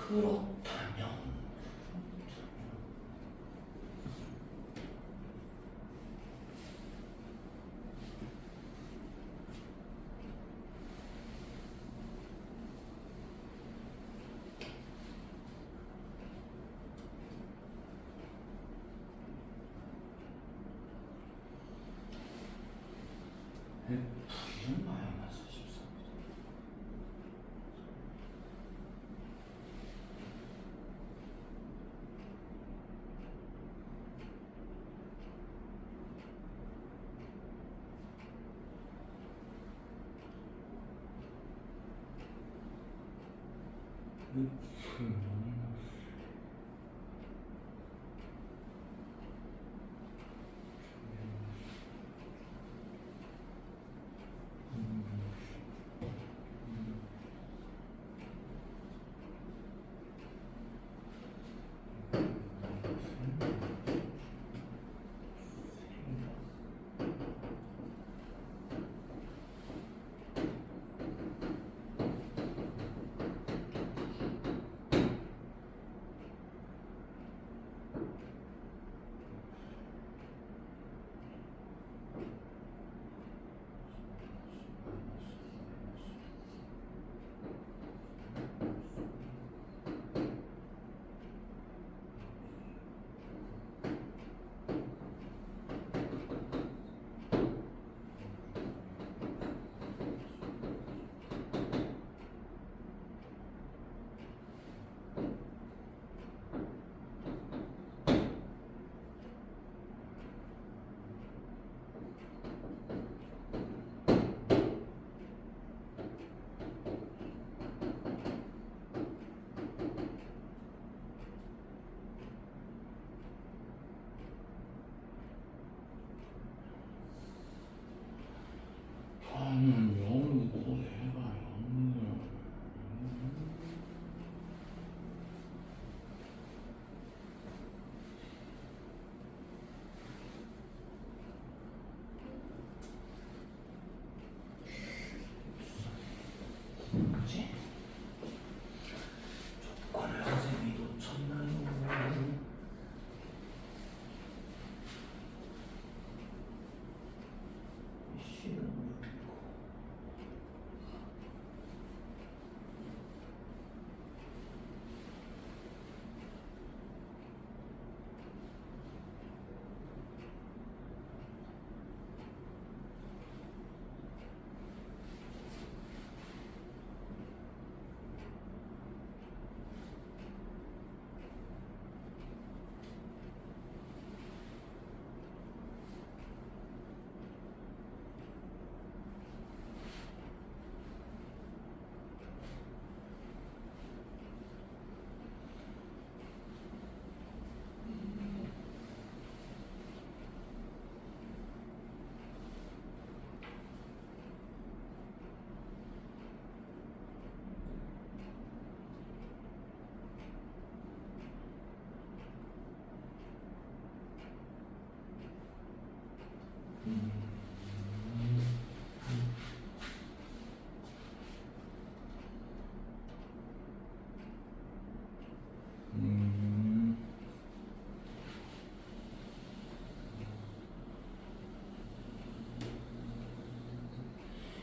그렇다면 F는 마이너스 13. 저는 0이고 얘가 0이야. 그치? 조건을 선생님이 놓쳤나요? C는 6이고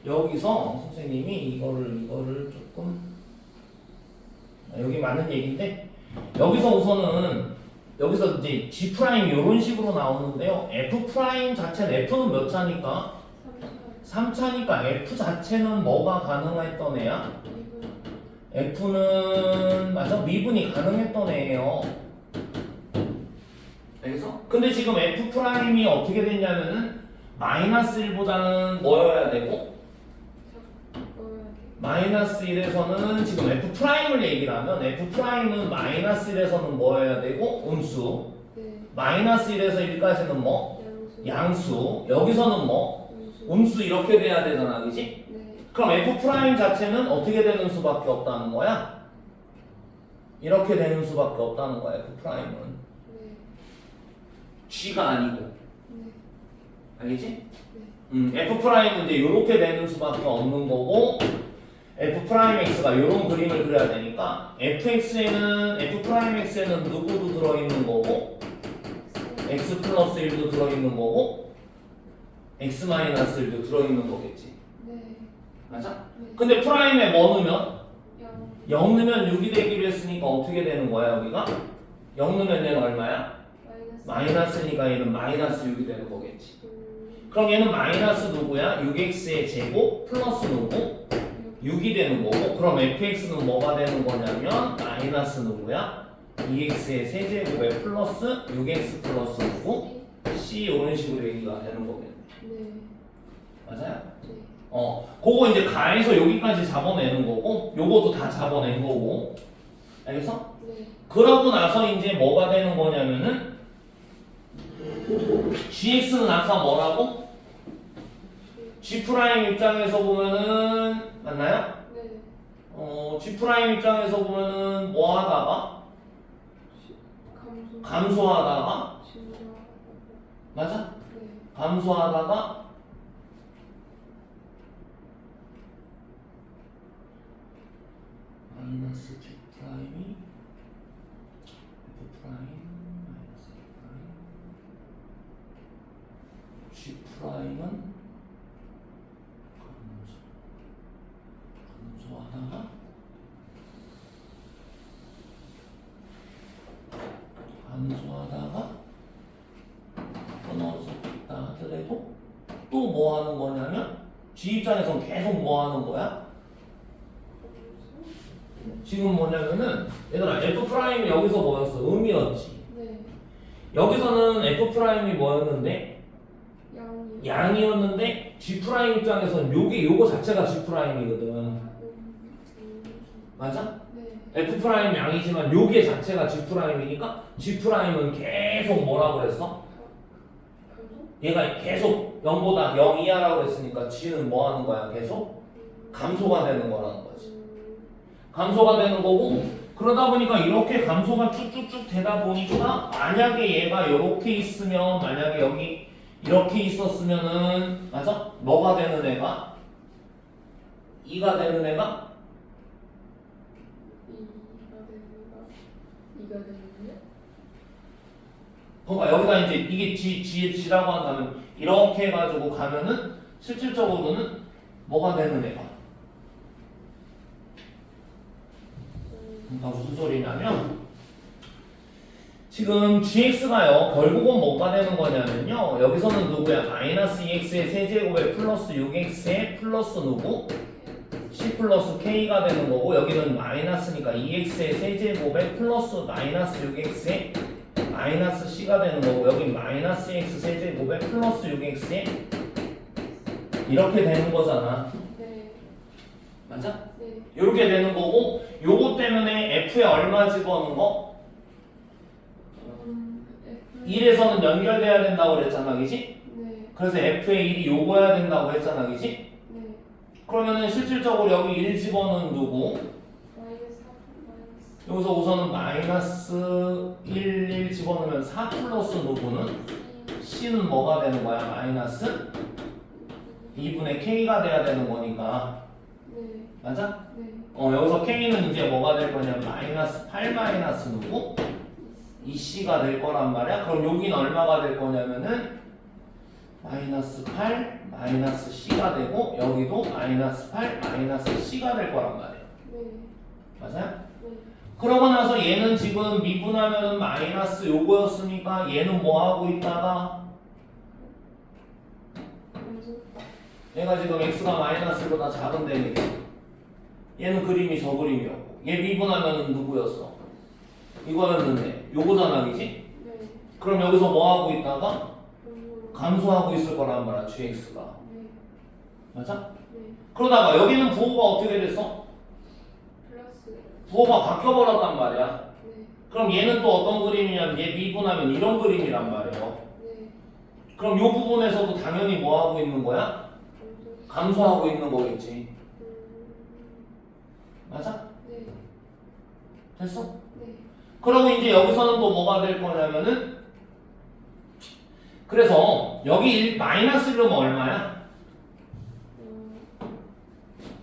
여기서 선생님이 이거를 조금 여기 맞는 얘기인데 여기서 우선은 여기서 이제 G 프라임 이런 식으로 나오는데요. F 프라임 자체는 F는 몇 차니까 3차니까 F 자체는 뭐가 가능했던 애야? F는 맞아 미분이 가능했던 애예요. 알겠어? 근데 지금 F 프라임이 어떻게 됐냐면은 마이너스 1보다는 뭐여야 되고 마이너스 1에서는 지금 F 프라임을 얘기를 하면 F 프라임은 마이너스 1에서는 뭐여야 되고 음수 마이너스 1에서 1까지는 뭐? 양수 여기서는 뭐? 음수 이렇게 돼야 되잖아 그지? 그럼 F 프라임 자체는 어떻게 되는 수밖에 없다는 거야? 이렇게 되는 수밖에 없다는 거야 F 프라임은 G가 아니고 알겠지? F 프라임은 이제 이렇게 되는 수밖에 없는 거고 F 프라임 X가 이런 그림을 그려야 되니까 FX에는 F 프라임 X에는 누구도 들어있는 거고 X 플러스 1도 들어있는 거고 X 마이너스 1도 들어있는 거겠지. 맞아? 근데 프라임에 뭐 넣으면? 0 넣으면 6이 되기로 했으니까 어떻게 되는 거야 여기가? 0 넣으면 얘는 얼마야? 마이너스니까 얘는 마이너스 6이 되는 거겠지. 그럼 얘는 마이너스 누구야? 6x의 제곱 플러스 누구? 6이 되는 거고 그럼 fx는 뭐가 되는 거냐면 마이너스 누구야? 2x의 세제곱에 플러스 6x 플러스 누구? c 이런 식으로 얘기가 되는 거겠네. 맞아요? 그거 이제 가에서 여기까지 잡아내는 거고 요것도 다 잡아낸 거고 알겠어? 그러고 나서 이제 뭐가 되는 거냐면은 gx는 아까 뭐라고? G 프라임 입장에서 보면은 맞나요? G 프라임 입장에서 보면은 뭐 하다가 감소하다가 맞아? 감소하다가 마이너스 G 프라임이 F 프라임 마이너스 G 프라임은 감소하다가 끊어져 있다 하더라도 또 뭐 하는 거냐면 G 입장에선 계속 뭐 하는 거야? 지금 뭐냐면은 얘들아 F 프라임이 여기서 뭐였어? 음이었지. 여기서는 F 프라임이 뭐였는데? 양이었는데 G 프라임 입장에서는 요거 자체가 G 프라임이거든. 맞아? F 프라임 양이지만 요게 자체가 G 프라임이니까 G 프라임은 계속 뭐라고 그랬어? 얘가 계속 0보다 0 이하라고 그랬으니까 G는 뭐 하는 거야? 계속 감소가 되는 거라는 거지. 감소가 되는 거고 그러다 보니까 이렇게 감소가 쭉쭉쭉 되다 보니까 만약에 얘가 이렇게 있으면 만약에 여기 이렇게 있었으면은 맞아? 뭐가 되는 애가? 2가 되는 애가? 2가 되는데? 그러니까 여기다 이제 이게 G라고 한다면 이렇게 해가지고 가면은 실질적으로는 뭐가 되는 애가? 그러니까 무슨 소리냐면 지금 gx가요 결국은 뭐가 되는 거냐면요 여기서는 누구야? 마이너스 2x의 세제곱에 플러스 6x의 플러스 누구? c 플러스 k가 되는 거고 여기는 마이너스니까 2x의 세제곱에 플러스 마이너스 6x의 마이너스 c가 되는 거고 여기 마이너스 x 세제곱에 플러스 6x의 이렇게 되는 거잖아. 맞아? 이렇게 되는 거고 요거 때문에 f에 얼마 집어넣은 거? 1에서는 연결돼야 된다고 그랬잖아 그지? 그래서 f의 1이 요거야 된다고 했잖아 그지? 그러면은 실질적으로 여기 1 집어넣은 누구? 여기서 우선은 마이너스 1 집어넣으면 4 플러스 누구는? C는 뭐가 되는 거야? 마이너스 2분의 K가 돼야 되는 거니까. 네. 맞아? 네. 여기서 K는 이제 뭐가 될 거냐면 마이너스 8 마이너스 누구? 2C가 될 거란 말이야. 그럼 여기는 얼마가 될 거냐면은 마이너스 8 마이너스 C가 되고 여기도 마이너스 8 마이너스 C가 될 거란 말이야. 네. 맞아요? 네. 그러고 나서 얘는 지금 미분하면은 마이너스 요거였으니까 얘는 뭐 하고 있다가 얘가 지금 x가 마이너스 1보다 작은데 얘는 그림이 저 그림이었고 얘 미분하면은 누구였어? 이거였는데 요거잖아 그지? 네. 그럼 여기서 뭐 하고 있다가 그리고 감소하고 있을 거란 말이야 gx가. 네. 맞아? 네. 그러다가 여기는 부호가 어떻게 됐어? 플러스. 부호가 바뀌어버렸단 말이야. 네. 그럼 얘는 또 어떤 그림이냐면 얘 미분하면 이런 그림이란 말이에요. 네. 그럼 요 부분에서도 당연히 뭐 하고 있는 거야? 감소하고 있는 거겠지. 맞아? 네. 됐어? 네. 그러고 이제 여기서는 또 뭐가 될 거냐면은 그래서 여기 마이너스 1은 얼마야?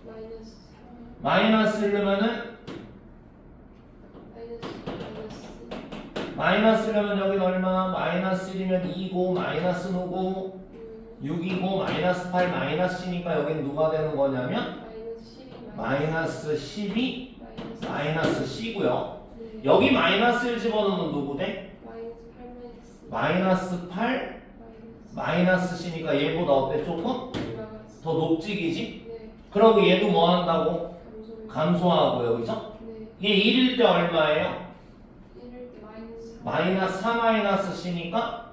마이너스. 마이너스 1이면은 마이너스 1이면 여기는 얼마? 마이너스 1이면 2고 마이너스 누구? 6이고 마이너스 8 마이너스 C니까 여기는 누가 되는 거냐면 마이너스 12 마이너스 C고요. 네. 여기 마이너스 1 집어넣으면 누구 돼? 마이너스 8 마이너스 C니까 얘보다 어때? 조금 더 높지기지? 네. 그러고 얘도 뭐 한다고? 감소해요. 감소하고요. 그죠? 네. 얘 1일 때 얼마예요? 1일 때 마이너스. 마이너스 4 마이너스 C니까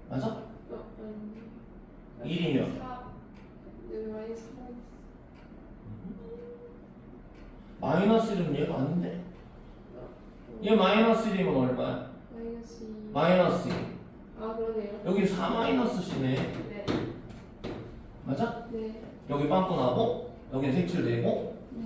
맞아? 1이면 네, 마이너스 4. 마이너스 1은 얘가 아닌데? 얘 마이너스 1이면 얼마야? 마이너스 2. 마이너스 2. 아, 그러네요. 여기 4 마이너스 C네. 네. 맞아? 네. 여기 빵꾸나고 여기는 색칠되고 네.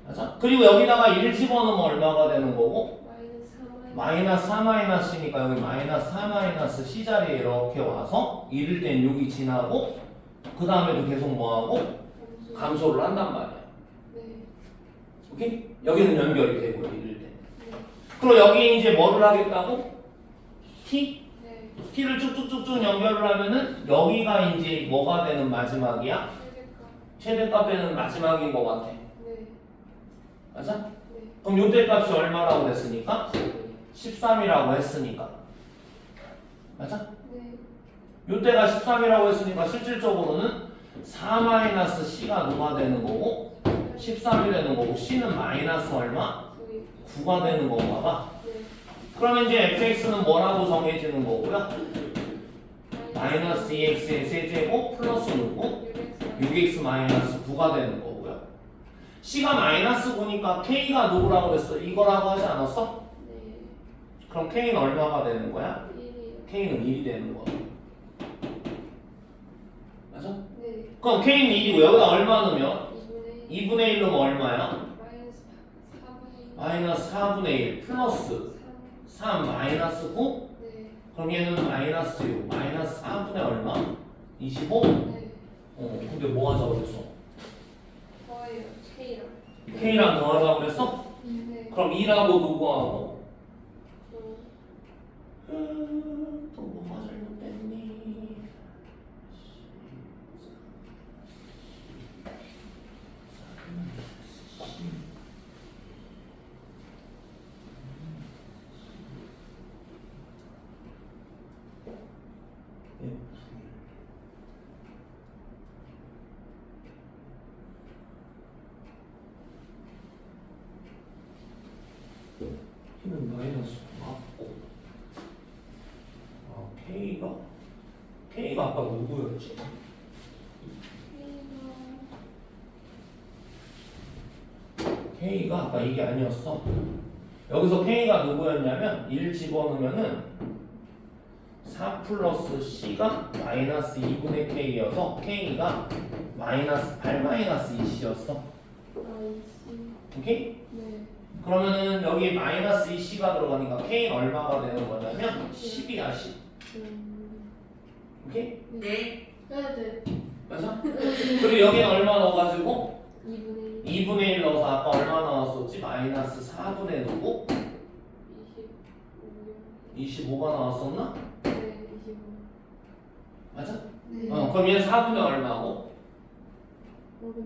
맞아? 그리고 여기다가 1 집어넣으면 얼마가 되는 거고? 마이너스 3. 마이너스 4 마이너스니까 여기 마이너스 4 마이너스 C 자리에 이렇게 와서 1일 땐 여기 지나고 그 다음에도 계속 뭐하고? 감소를 한단 말이야. 네. 오케이? 여기는 연결이 되고요 1일 때. 네. 그럼 여기 이제 뭐를 하겠다고? T? 네. T를 쭉쭉쭉쭉 연결을 하면은 여기가 이제 뭐가 되는 마지막이야? 최대값 되는 마지막인 것 같아. 네. 맞아? 네. 그럼 요때 값이 얼마라고 그랬으니까? 13이라고 했으니까. 맞아? 네. 요때가 13이라고 했으니까 실질적으로는 4-C가 누가 되는 거고 13이 되는 거고 C는 마이너스 얼마? 9가 되는 건가 봐. 네. 그러면 이제 fx는 뭐라고 정해지는 거고요? 마이너스 2x의 세제곱 플러스 누구? 6x 마이너스 9가 되는 거고요. C가 마이너스 9니까 K가 누구라고 그랬어? 이거라고 하지 않았어? 네. 그럼 K는 얼마가 되는 거야? 1이요. K는 1이 되는 거야. 맞아? 네. 그럼 K는 1이고 여기다 얼마 넣으면? 2분의 2분의 1 넣으면 얼마야? 마이너스 4분의 1. 마이너스 4분의 1 플러스 3 마이너스 9? 네. 그럼 얘는 마이너스 6 마이너스 4분의 얼마? 25? 네. 근데 뭐 하자고 그랬어? 더해요. K랑. K랑 더하자고 그랬어? 네. 그럼 2라고 누구하고? 또 또 뭐가 잘못됐니? K는 마이너스 맞고 K가 아까 누구였지? K가 아까 이게 아니었어. 여기서 K가 누구였냐면 1 집어넣으면은 4 플러스 C가 마이너스 2분의 K여서 K가 마이너스 8 마이너스 2C였어. 오케이? 네. 그러면은 여기 마이너스 2C가 들어가니까 K는 얼마가 되는 거냐면 10이야 10. 오케이? 네. 네. 맞아? 그리고 여기는 얼마 넣어가지고 2분의 2분의 1 넣어서 아까 얼마 나왔었지? 마이너스 4분의 누구? 25. 25가 나왔었나? 네, 25. 맞아? 네. 그럼 얘는 4분의 얼마고?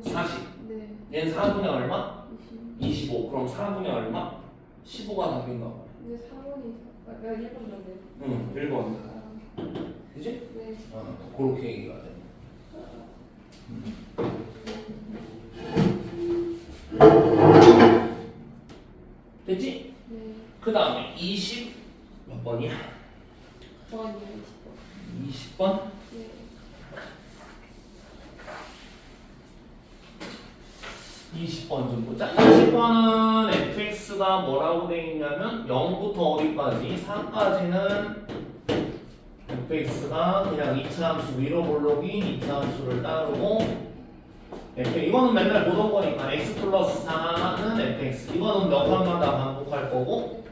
40. 네. 얘는 4분의 얼마? 20. 25. 그럼 4분의 얼마? 15가 답인가 봐. 근데 4번이 아, 1번 맞네. 응, 1번. 아, 그지? 네. 그렇게 얘기가 돼. 됐지? 네. 그 다음에 20 몇 번이야? 번이요, 20번? 네. 20번 좀 보자. 20번은 fx가 뭐라고 돼 있냐면 0부터 어디까지? 4까지는 fx가 그냥 이차함수 위로 볼록인 이차함수를 따르고 이거는 맨날 보던 거니까 x 플러스 4는 fx 이거는 몇 칸마다 반복할 거고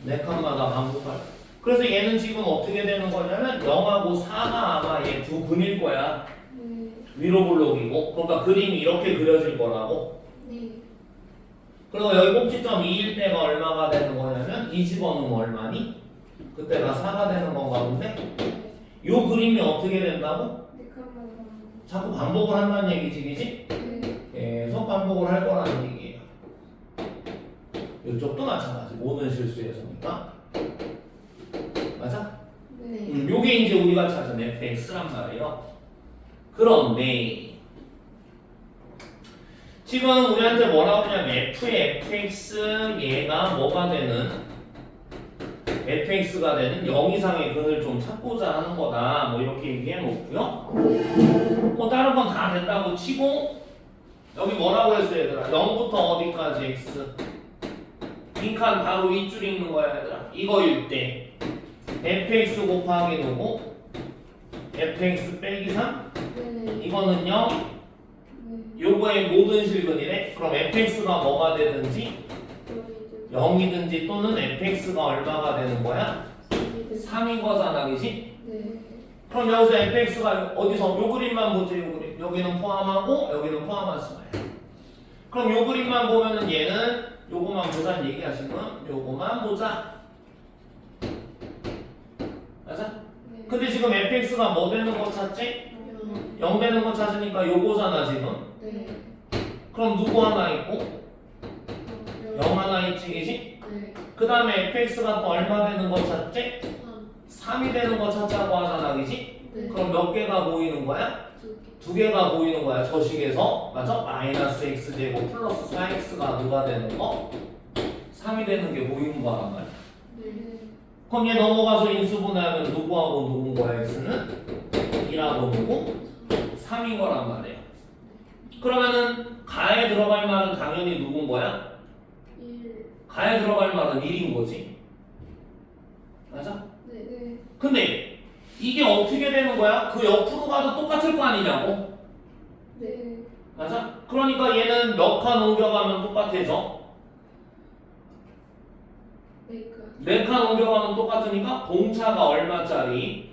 네 칸마다 반복할 거고 그래서 얘는 지금 어떻게 되는 거냐면 0하고 4가 아마 얘 두 근일 거야. 네. 위로 볼록이고 그러니까 그림이 이렇게 그려질 거라고. 네. 그리고 여기 꼭지점 2일 때가 얼마가 되는 거냐면 이 집어넣으면 얼마니? 그때가 4가 되는 건가 본데 요 그림이 어떻게 된다고? 네 칸마다. 자꾸 반복을 한다는 얘기지 그지? 네. 계속 반복을 할 거라는 얘기예요. 이쪽도 마찬가지 모든 실수에서니까 맞아? 네. 요게 이제 우리가 찾은 fx란 말이에요. 그런데 지금 우리한테 뭐라고 하냐면 f의 fx 얘가 뭐가 되는 fx가 되는 0 이상의 근을 좀 찾고자 하는 거다 뭐 이렇게 얘기해 놓고요. 뭐 다른 건 다 됐다고 치고 여기 뭐라고 했어 얘들아? 0부터 어디까지 x 빈칸 바로 윗줄 읽는 거야 얘들아. 이거일 때 fx 곱하기 누구? fx 빼기 3? 네. 이거는요 네. 요거의 모든 실근이래. 그럼 fx가 뭐가 되든지 0이든지 또는 fx가 얼마가 되는 거야? 3인 거잖아 그지? 네. 그럼 여기서 fx가 어디서 요 그림만 보지 요 그림 여기는 포함하고 여기는 포함하지 마요. 그럼 요 그림만 보면은 얘는 요거만 보자는 얘기하시면 요거만 보자 맞아? 네. 근데 지금 fx가 뭐 되는 거 찾지? 0 되는 거 찾으니까 요거잖아 지금. 네. 그럼 누구 하나 있고 0 하나 있지 그지? 네. 그 다음에 fx가 또 얼마 되는 거 찾지? 3이 되는 거 찾자고 하잖아 그지? 네. 그럼 몇 개가 보이는 거야? 두 두 개가 보이는 거야 저식에서 맞아? 마이너스 x제곱 플러스 4x가 누가 되는 거? 3이 되는 게 보이는 거란 말이야. 개. 네. 그럼 얘 넘어가서 인수분해하면 누구하고 누군 거야 x는? 1하고 누구? 3인 거란 말이야. 그러면은 가에 들어갈 말은 당연히 누군 거야? 1. 가에 들어갈 말은 1인 거지 맞아? 네. 네. 근데 이게 어떻게 되는 거야? 그 옆으로 가도 똑같을 거 아니냐고 네. 맞아? 그러니까 얘는 몇 칸 옮겨가면 똑같아져 네 칸. 4칸 옮겨가면 똑같으니까 공차가 얼마짜리?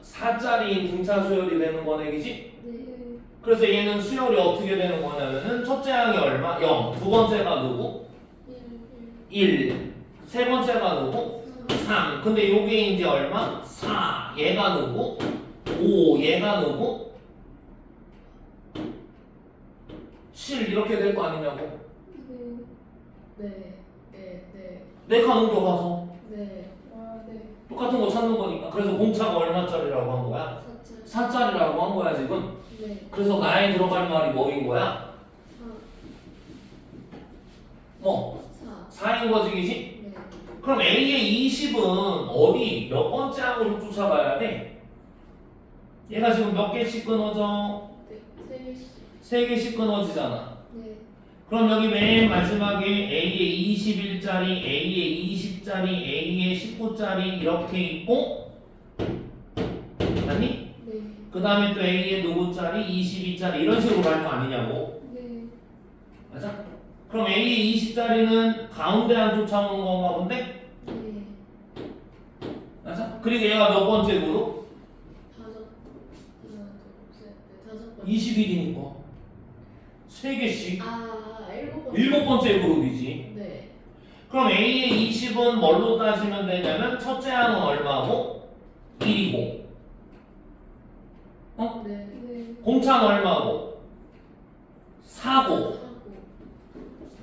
3. 4짜리 등차 수열이 되는 거네 그지? 네. 그래서 얘는 수열이 어떻게 되는 거냐면은 첫째 항이 얼마? 0 두 번째가 누구? 1. 1 세 번째가 누구? 3 근데 요게 이제 얼마? 4 얘가 누구? 5 얘가 누구? 7 이렇게 될 거 아니냐고 네. 네. 네. 4칸 옮겨가서 네. 아, 네. 똑같은 거 찾는 거니까 그래서 공차가 얼마짜리라고 한 거야? 4차. 4짜리라고 한 거야 지금 네. 그래서 나에 들어갈 말이 뭐인 거야? 4. 뭐 4. 4인 거지 그지? 네. 그럼 A의 20은 어디 몇 번째 항으로 쫓아가야 돼? 얘가 지금 몇 개씩 끊어져? 네. 3개씩. 3개씩 끊어지잖아. 네. 그럼 여기 맨 마지막에 A의 21짜리, A의 20짜리, A의 19짜리 이렇게 있고 맞니? 네. 그 다음에 또 A의 누구짜리, 22짜리 이런 식으로 갈 거 아니냐고 네. 맞아? 그럼 A의 20짜리는 가운데 안 쫓아오는 건가 본데? 네. 맞아? 그리고 얘가 몇 번째 그룹? 5번. 21이니까 3개씩 아, 7번. 7번째 그룹이지. 네. 그럼 A의 20은 뭘로 따지면 되냐면 첫째 항은 얼마고? 1이고 어? 네. 네. 공차는 얼마고? 4고 사고.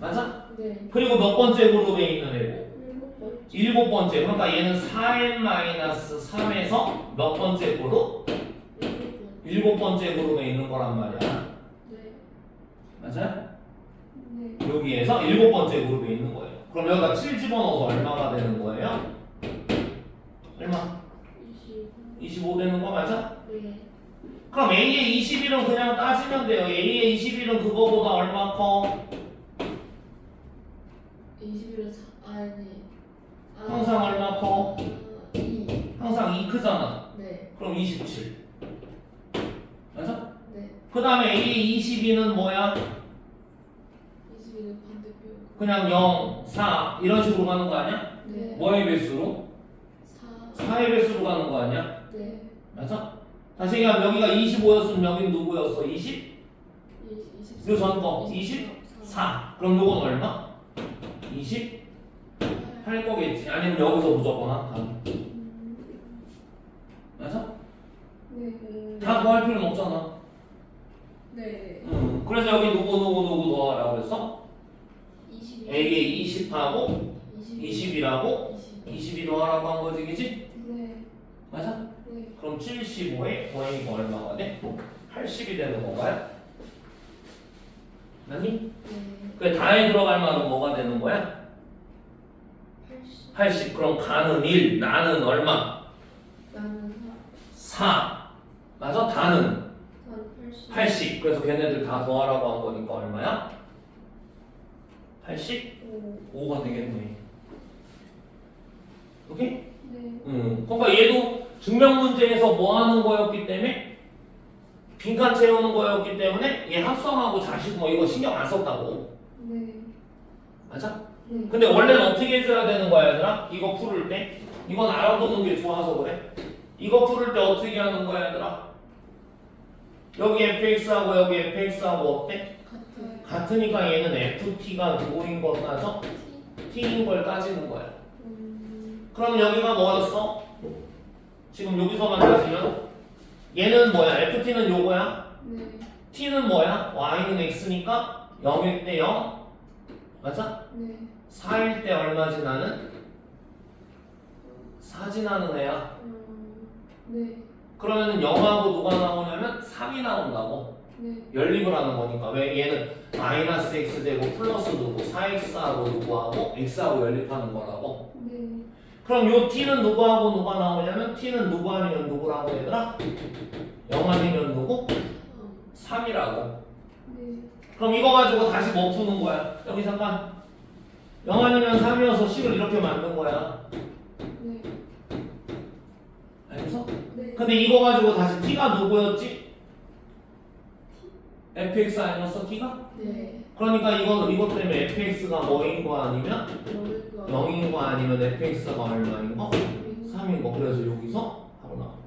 맞아? 네. 그리고 몇 번째 그룹에 있는 애고? 7번. 7번째. 그러니까 얘는 4n-3에서 몇 번째 그룹? 7번. 7번째 그룹에 있는 거란 말이야. 네. 맞아요? 네. 여기에서 7번째 그룹에 있는 거예요. 그럼 여기다 7 집어넣어서 얼마가 되는 거예요? 얼마? 25. 25 되는 거 맞아? 네. 그럼 A의 21은 그냥 따지면 돼요. A의 21은 그거보다 얼마 커? 21은 아니. 아, 항상 얼마 커? 2. 항상 2 크잖아. 네. 그럼 27. 맞아? 네. 그 다음에 A의 22는 뭐야? 21은 반대표. 그냥 0, 4 이런 식으로 가는 거 아니야? 네. 뭐의 배수로? 4. 4의 배수로 가는 거 아니야? 네. 맞아? 다시 얘기하면 여기가 25였으면 여기는 누구였어? 20? 24. 요 전 거 24. 그럼 요건 얼마? 28 거겠지. 아니면 여기서 무조건 한 맞아? 네. 다 구할 필요는 없잖아. 네. 그래서 여기 누구 더하라고 그랬어? 20. A의 20하고 20이라고 20. 22 더하라고 한 거지, 그지? 네. 맞아? 네. 그럼 75에 더하니까 얼마가 돼? 80이 되는 건가요? 맞니? 네. 그래 다에 들어갈 만은 뭐가 되는 거야? 80. 80. 그럼 가는 1, 나는 얼마? 나는 4. 맞아? 다는 4. 80. 80. 그래서 걔네들 다 더하라고 한 거니까 얼마야? 80? 5. 5가 되겠네. 오케이? 네. 그러니까 얘도 증명 문제에서 뭐 하는 거였기 때문에 빈칸 채우는 거였기 때문에 얘 합성하고 자식 뭐 이거 신경 안 썼다고. 네. 맞아? 네. 근데 원래는 어떻게 해줘야 되는 거야 얘들아? 이거 풀을 때? 이건 알아두는 게 좋아서 그래. 이거 풀을 때 어떻게 하는 거야 얘들아? 여기 fx하고 여기 fx하고 어때? 같은. 같으니까 얘는 ft가 누구인 걸 따져? t인 걸 따지는 거야. 그럼 여기가 뭐였어? 지금 여기서만 따지면 얘는 뭐야? ft는 요거야? 네. t는 뭐야? y는 x니까 0일 때 0 맞아? 네. 4일 때 얼마지 나는? 4 지나는 애야. 네. 그러면은 0하고 누가 나오냐면 3이 나온다고. 네. 연립을 하는 거니까. 왜 얘는 마이너스 x 되고 플러스 누구 4x하고 누구하고 x하고 연립하는 거라고. 네. 그럼 요 t는 누구하고 누가 나오냐면 t는 누구 아니면 누구라고 얘들아? 0 아니면 누구? 3이라고. 네. 그럼 이거 가지고 다시 뭐 푸는 거야? 여기 잠깐 0 아니면 3이어서 식을 이렇게 만든 거야. 네. 알겠어? 네. 근데 이거 가지고 다시 t가 누구였지? fx 아니었어 t가? 네. 그러니까 이것 때문에 fx가 뭐인 거 아니면 0인 거 아니면 fx가 얼마인 거? 3인 거. 그래서 여기서 바로 나온 거.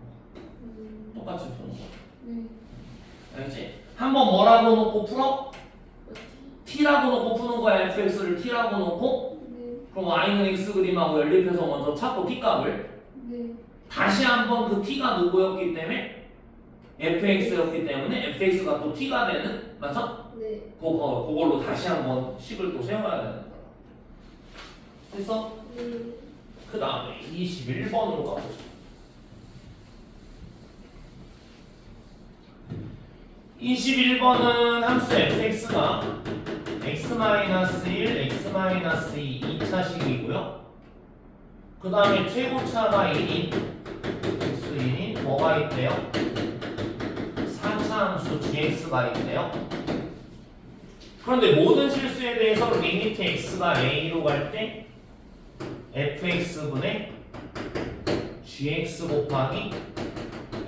똑같이 푸는 거. 네. 알겠지? 한번 뭐라고 놓고 풀어? t라고 놓고 푸는 거야. fx를 t라고 놓고 네. 그럼 y는 x 그림하고 연립해서 먼저 찾고 t 값을 네. 다시 한번 그 t가 누구였기 때문에 fx였기 때문에 fx가 또 t가 되는 맞아? 네. 그걸로 다시 한번 식을 또 세워야 되는 거야. 됐어? 그 다음에 21번으로 가보자. 21번은 함수 fx가 x-1, x-2 2차식이고요. 그 다음에 최고차가 1인 x1인 뭐가 있대요? 4차 함수 gx가 있대요. 그런데 모든 실수에 대해서 리미트 x가 a로 갈 때 fx분의 gx 곱하기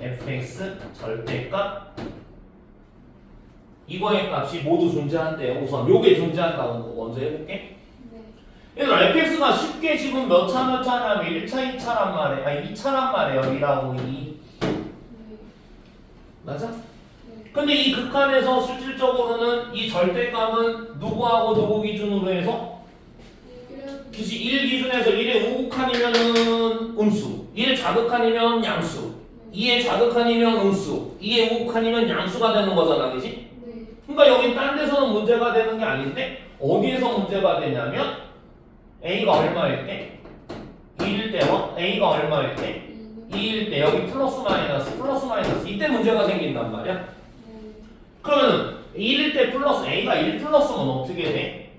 fx 절대값 이거의 값이 모두 존재한대요. 우선 요게 존재한다고 먼저 해볼게. 네. 얘들아 fx가 쉽게 지금 몇 차냐면 1차, 2차란 말이에요. 아니 2차란 말이에요. 1하고 2. 네. 맞아? 근데 이 극한에서 실질적으로는 이 절대값은 누구하고 누구 기준으로 해서 1 기준에서 1의 우극한이면은 음수, 1의 자극한이면 양수, 2의 자극한이면 음수, 2의 우극한이면 양수가 되는 거잖아, 그지? 그러니까 여긴 딴 데서는 문제가 되는 게 아닌데 어디에서 문제가 되냐면 A가 얼마일 때? 2일 때와 A가 얼마일 때? 2일 때 여기 플러스 마이너스 이때 문제가 생긴단 말이야. 그러면 1일 때 플러스 A가 1 플러스면 어떻게 돼?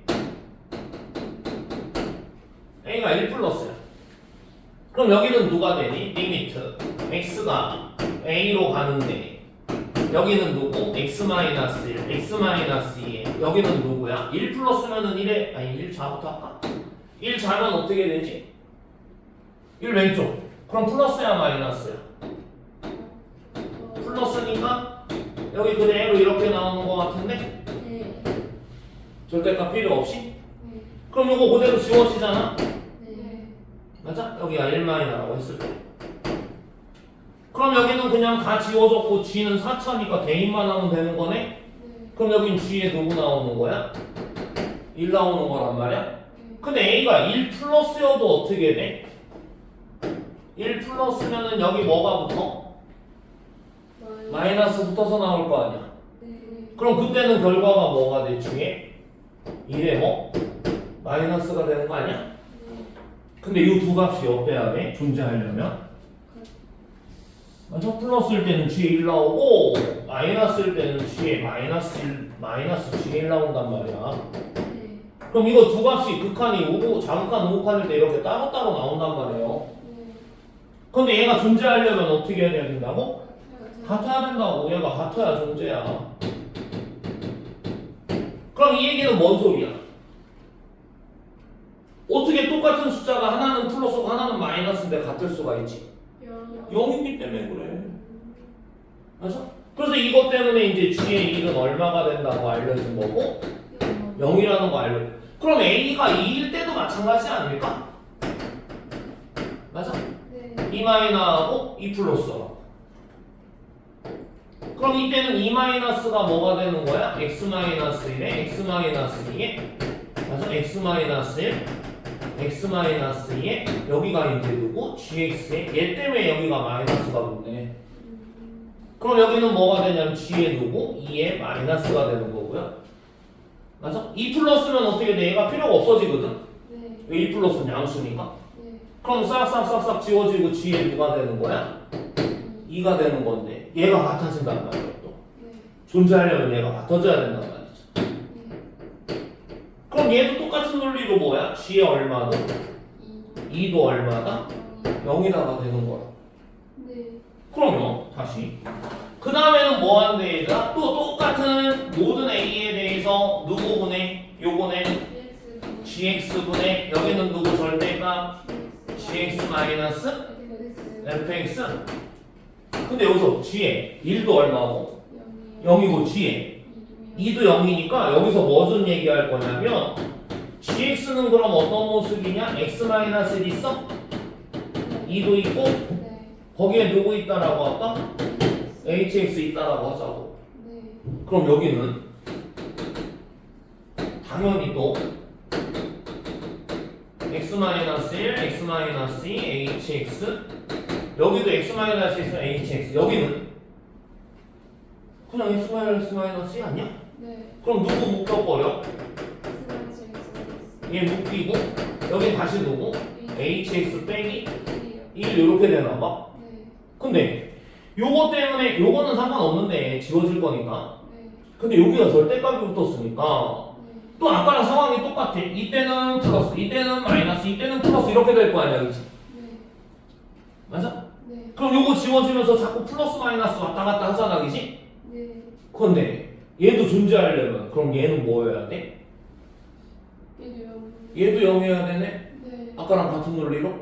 A가 1 플러스야. 그럼 여기는 누가 되니? 리미트 X가 A로 가는데 여기는 누구? X-1, X-2에 여기는 누구야? 1 플러스면은 1에 아니 1 좌부터 할까? 1 좌면 어떻게 되지? 1 왼쪽. 그럼 플러스야 마이너스야? 플러스니까 여기 그대로 이렇게 나오는 것 같은데? 절대값 필요 없이? 그럼 이거 그대로 지워지잖아? 맞아? 여기가 1마이너라고 했을 때. 그럼 여기는 그냥 다 지워졌고 G는 4차니까 대입만 하면 되는 거네? 그럼 여긴 G에 누구 나오는 거야? 1 나오는 거란 말이야? 근데 A가 1 플러스여도 어떻게 돼? 1 플러스면은 여기 뭐가 붙어? 마이너스 붙어서 나올 거 아니야? 그럼 그때는 결과가 뭐가 돼? G에 1에 뭐? 마이너스가 되는 거 아니야? 근데 이 두 값이 어때야 돼? 존재하려면? 맞아? 플러스일 때는 G에 1 나오고 마이너스일 때는 G에 마이너스 G에 1 나온단 말이야. 그럼 이거 두 값이 극한이 오고 자극한 우극한일 때 이렇게 따로따로 나온단 말이에요. 근데 얘가 존재하려면 어떻게 해야 된다고? 같아야 된다고. 얘가 같아야 존재야. 그럼 이 얘기는 뭔 소리야? 어떻게 똑같은 숫자가 하나는 플러스고 하나는 마이너스인데 같을 수가 있지? 0이기 때문에 그래. 맞아? 그래서 이것 때문에 이제 G의 1은 얼마가 된다고 알려준 거고 0이라는 거 알려. 그럼 A가 2일 때도 마찬가지 아닐까? 맞아? 2 마이너하고 2 플러스하고. 그럼 이때는 2 마이너스가 뭐가 되는 거야? x 마이너스 1에 x 마이너스 2에 맞아? x 마이너스 1 x 마이너스 2에 여기가 이제 누구? gx에 얘 때문에 여기가 마이너스가 붙네. 그럼 여기는 뭐가 되냐면 g에 누구? 2에 마이너스가 되는 거고요. 맞아? 2 플러스면 어떻게 돼? 얘가 필요가 없어지거든. 왜 2 플러스는 양수니까? 그럼 싹싹싹싹 지워지고 g에 누가 되는 거야? 2가 되는 건데 얘가 같아진단 말이야. 또 존재하려면 얘가 같아져야 된단 말이죠. 그럼 얘도 똑같은 논리로 뭐야? g에 얼마도? 2도 얼마다? 0이다가 되는 거야. 그러면 다시 그 다음에는 뭐 한대 얘들아? 또 똑같은 모든 a에 대해서 누구 분해? 요거네 gx분해 여기는 누구 절대값? gx 마이너스 fx. 근데 여기서 g에 1도 얼마고? 0이고 g에 2도 0이니까 여기서 무슨 얘기할 거냐면 gx는 그럼 어떤 모습이냐? x-1 있어? 2도 있고 거기에 누구 있다라고 할까? hx 있다라고 하자고. 그럼 여기는 당연히 또 x-1, x-2, hx 여기도 x-1 있으면 hx 여기는 그냥 x-2 아니야? 그럼 누구 묶여버려? 얘 묶이고 여기 다시 누구? hx 빼기 1 이렇게 되나봐. 근데 요거 때문에 요거는 상관없는데 지워질 거니까. 근데 여기가 절대값이 붙었으니까 또 아까랑 상황이 똑같아. 이때는 플러스, 이때는 마이너스, 이때는 플러스 이렇게 될 거 아니야, 그치? 맞아? 그럼 요거 지워지면서 자꾸 플러스 마이너스 왔다 갔다 하잖아, 그치? 그런데 얘도 존재하려면 그럼 얘는 뭐여야 돼? 얘도 0이어야 되네? 아까랑 같은 논리로?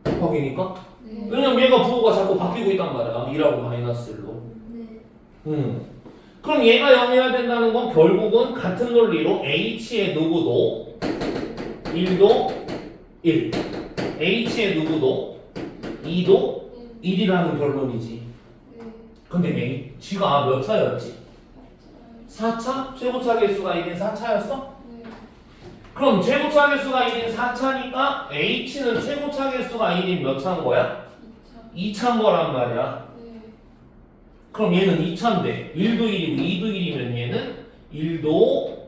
곱하기니까? 왜냐면 얘가 부호가 자꾸 바뀌고 있단 말이야. 2라고 마이너스 1로. 그럼 얘가 0이어야 된다는 건 결국은 같은 논리로 h의 누구도 1도 1 h의 누구도 2도 1이라는 결론이지. 근데 H가 몇 차였지? 4차? 최고차 개수가 1인 4차였어? 네. 그럼 최고차 개수가 1인 4차니까 H는 최고차 개수가 1인 몇 차인 거야? 2차. 2차인 거란 말이야. 네. 그럼 얘는 2차인데 1도 1이고 2도 1이면 얘는 1도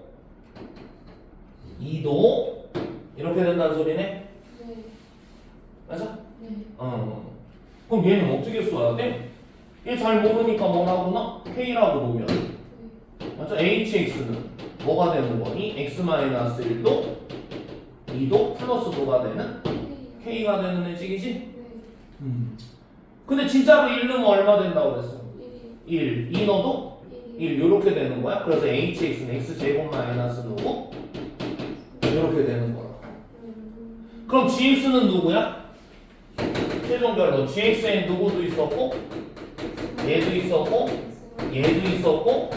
2도 이렇게 된다는 소리네? 네. 맞아? 네. 그럼 얘는 어떻게 써야 돼? 얘 잘 모르니까 뭐라고 넣어? K라고 놓으면 맞죠? HX는 뭐가 되는 거니? X-1도 2도 플러스 도가 되는 네. K가 되는 애직이지? 네. 근데 진짜로 1 넣으면 얼마 된다고 그랬어? 1. 1. 2 넣어도 1 요렇게 되는 거야. 그래서 HX는 X제곱 마이너스 누구? 요렇게 되는 거야. 그럼 GX는 누구야? 최종 결론 GX엔 누구도 있었고 얘도 있었고 얘도 있었고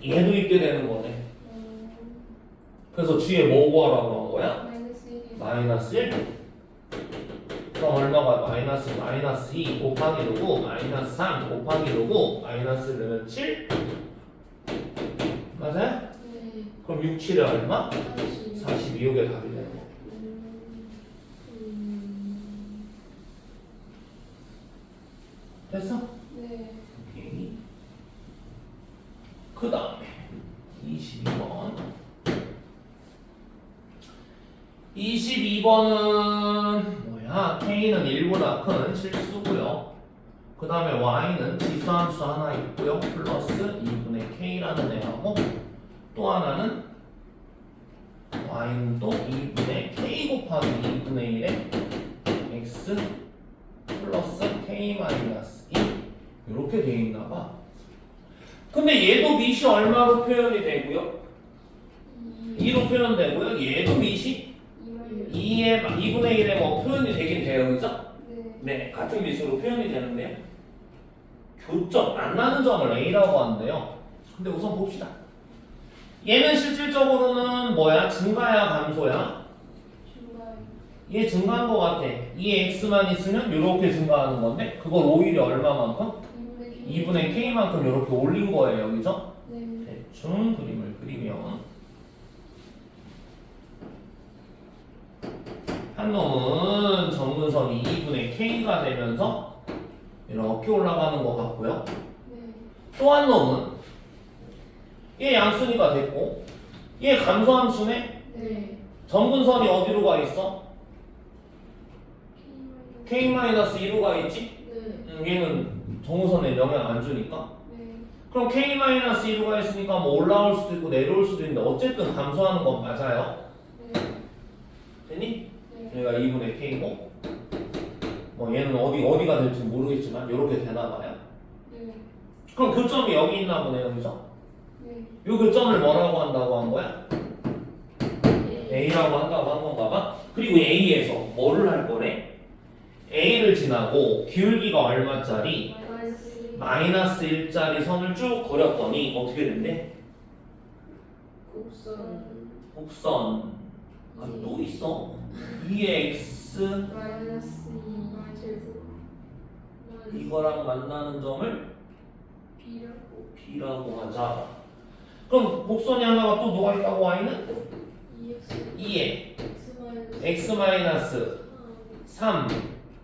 얘도 있게 되는 거네. 그래서 G에 뭐 구하라고 한 거야? 마이너스 1. 마이너스 1. 그럼 얼마가 마이너스 2 곱하기 누구? 마이너스 3 곱하기 누구? 마이너스 는 7? 맞아요? 네. 그럼 6, 7에 얼마? 40. 42. 이게 답이 되는 거. 됐어? 네. 오케이. 그 다음에 22번 22번은 뭐야? K는 1보다 큰 실수고요. 그 다음에 Y는 지수함수 하나 있고요. 플러스 2분의 K라는 애하고 또 하나는 Y는 또 2분의 K 곱하기 2분의 1에 X 플러스 K 마이너스 2 이렇게 돼 있나 봐. 근데 얘도 밑이 얼마로 표현이 되고요? 2로 표현되고요. 얘도 밑이 2의 2분의 1에 뭐 표현이 되긴 돼요. 그죠? 네. 네, 같은 밑으로 표현이 되는데요. 교점, 안 나는 점을 A라고 하는데요. 근데 우선 봅시다. 얘는 실질적으로는 뭐야? 증가야, 감소야? 중간. 얘 증가한 것 같아. 이 X만 있으면 이렇게 증가하는 건데 그걸 오히려 얼마만큼? 2분의 K만큼 이렇게 올린 거예요. 그죠? 네. 대충 그림을 그리면 한 놈은 정근선이 2분의 K가 되면서 이렇게 올라가는 것 같고요. 네. 또 한 놈은 얘 양순이가 됐고 얘 감소함수네. 네. 정근선이 어디로 가 있어? K-2로 가 있지? 네. 얘는 정근선에 영향 안 주니까. 네. 그럼 K-2로 가 있으니까 뭐 올라올 수도 있고 내려올 수도 있는데 어쨌든 감소하는 건 맞아요. 네. 됐니? 네. 얘가 2분의 K고 뭐 얘는 어디가 될지 모르겠지만 이렇게 되나 봐요. 네. 그럼 교점이 여기 있나 보네요. 그죠? 네. 이 교점을 뭐라고 한다고 한 거야? 네. A라고 한다고 한 건가 봐. 그리고 A에서 뭐를 할 거래? A를 지나고 기울기가 얼마짜리? 마이너스 1짜리 선을 쭉 그렸더니 어떻게 된대? 곡선. 곡선. 아니 또 있어. 2x 마이너스 2 제곱. 이거랑 만나는 점을 B라고. B라고 하자. 그럼 곡선이 하나가 또 뭐가 있다고? Y는 2x. 2에 x 마이너스. x 마이너스 3,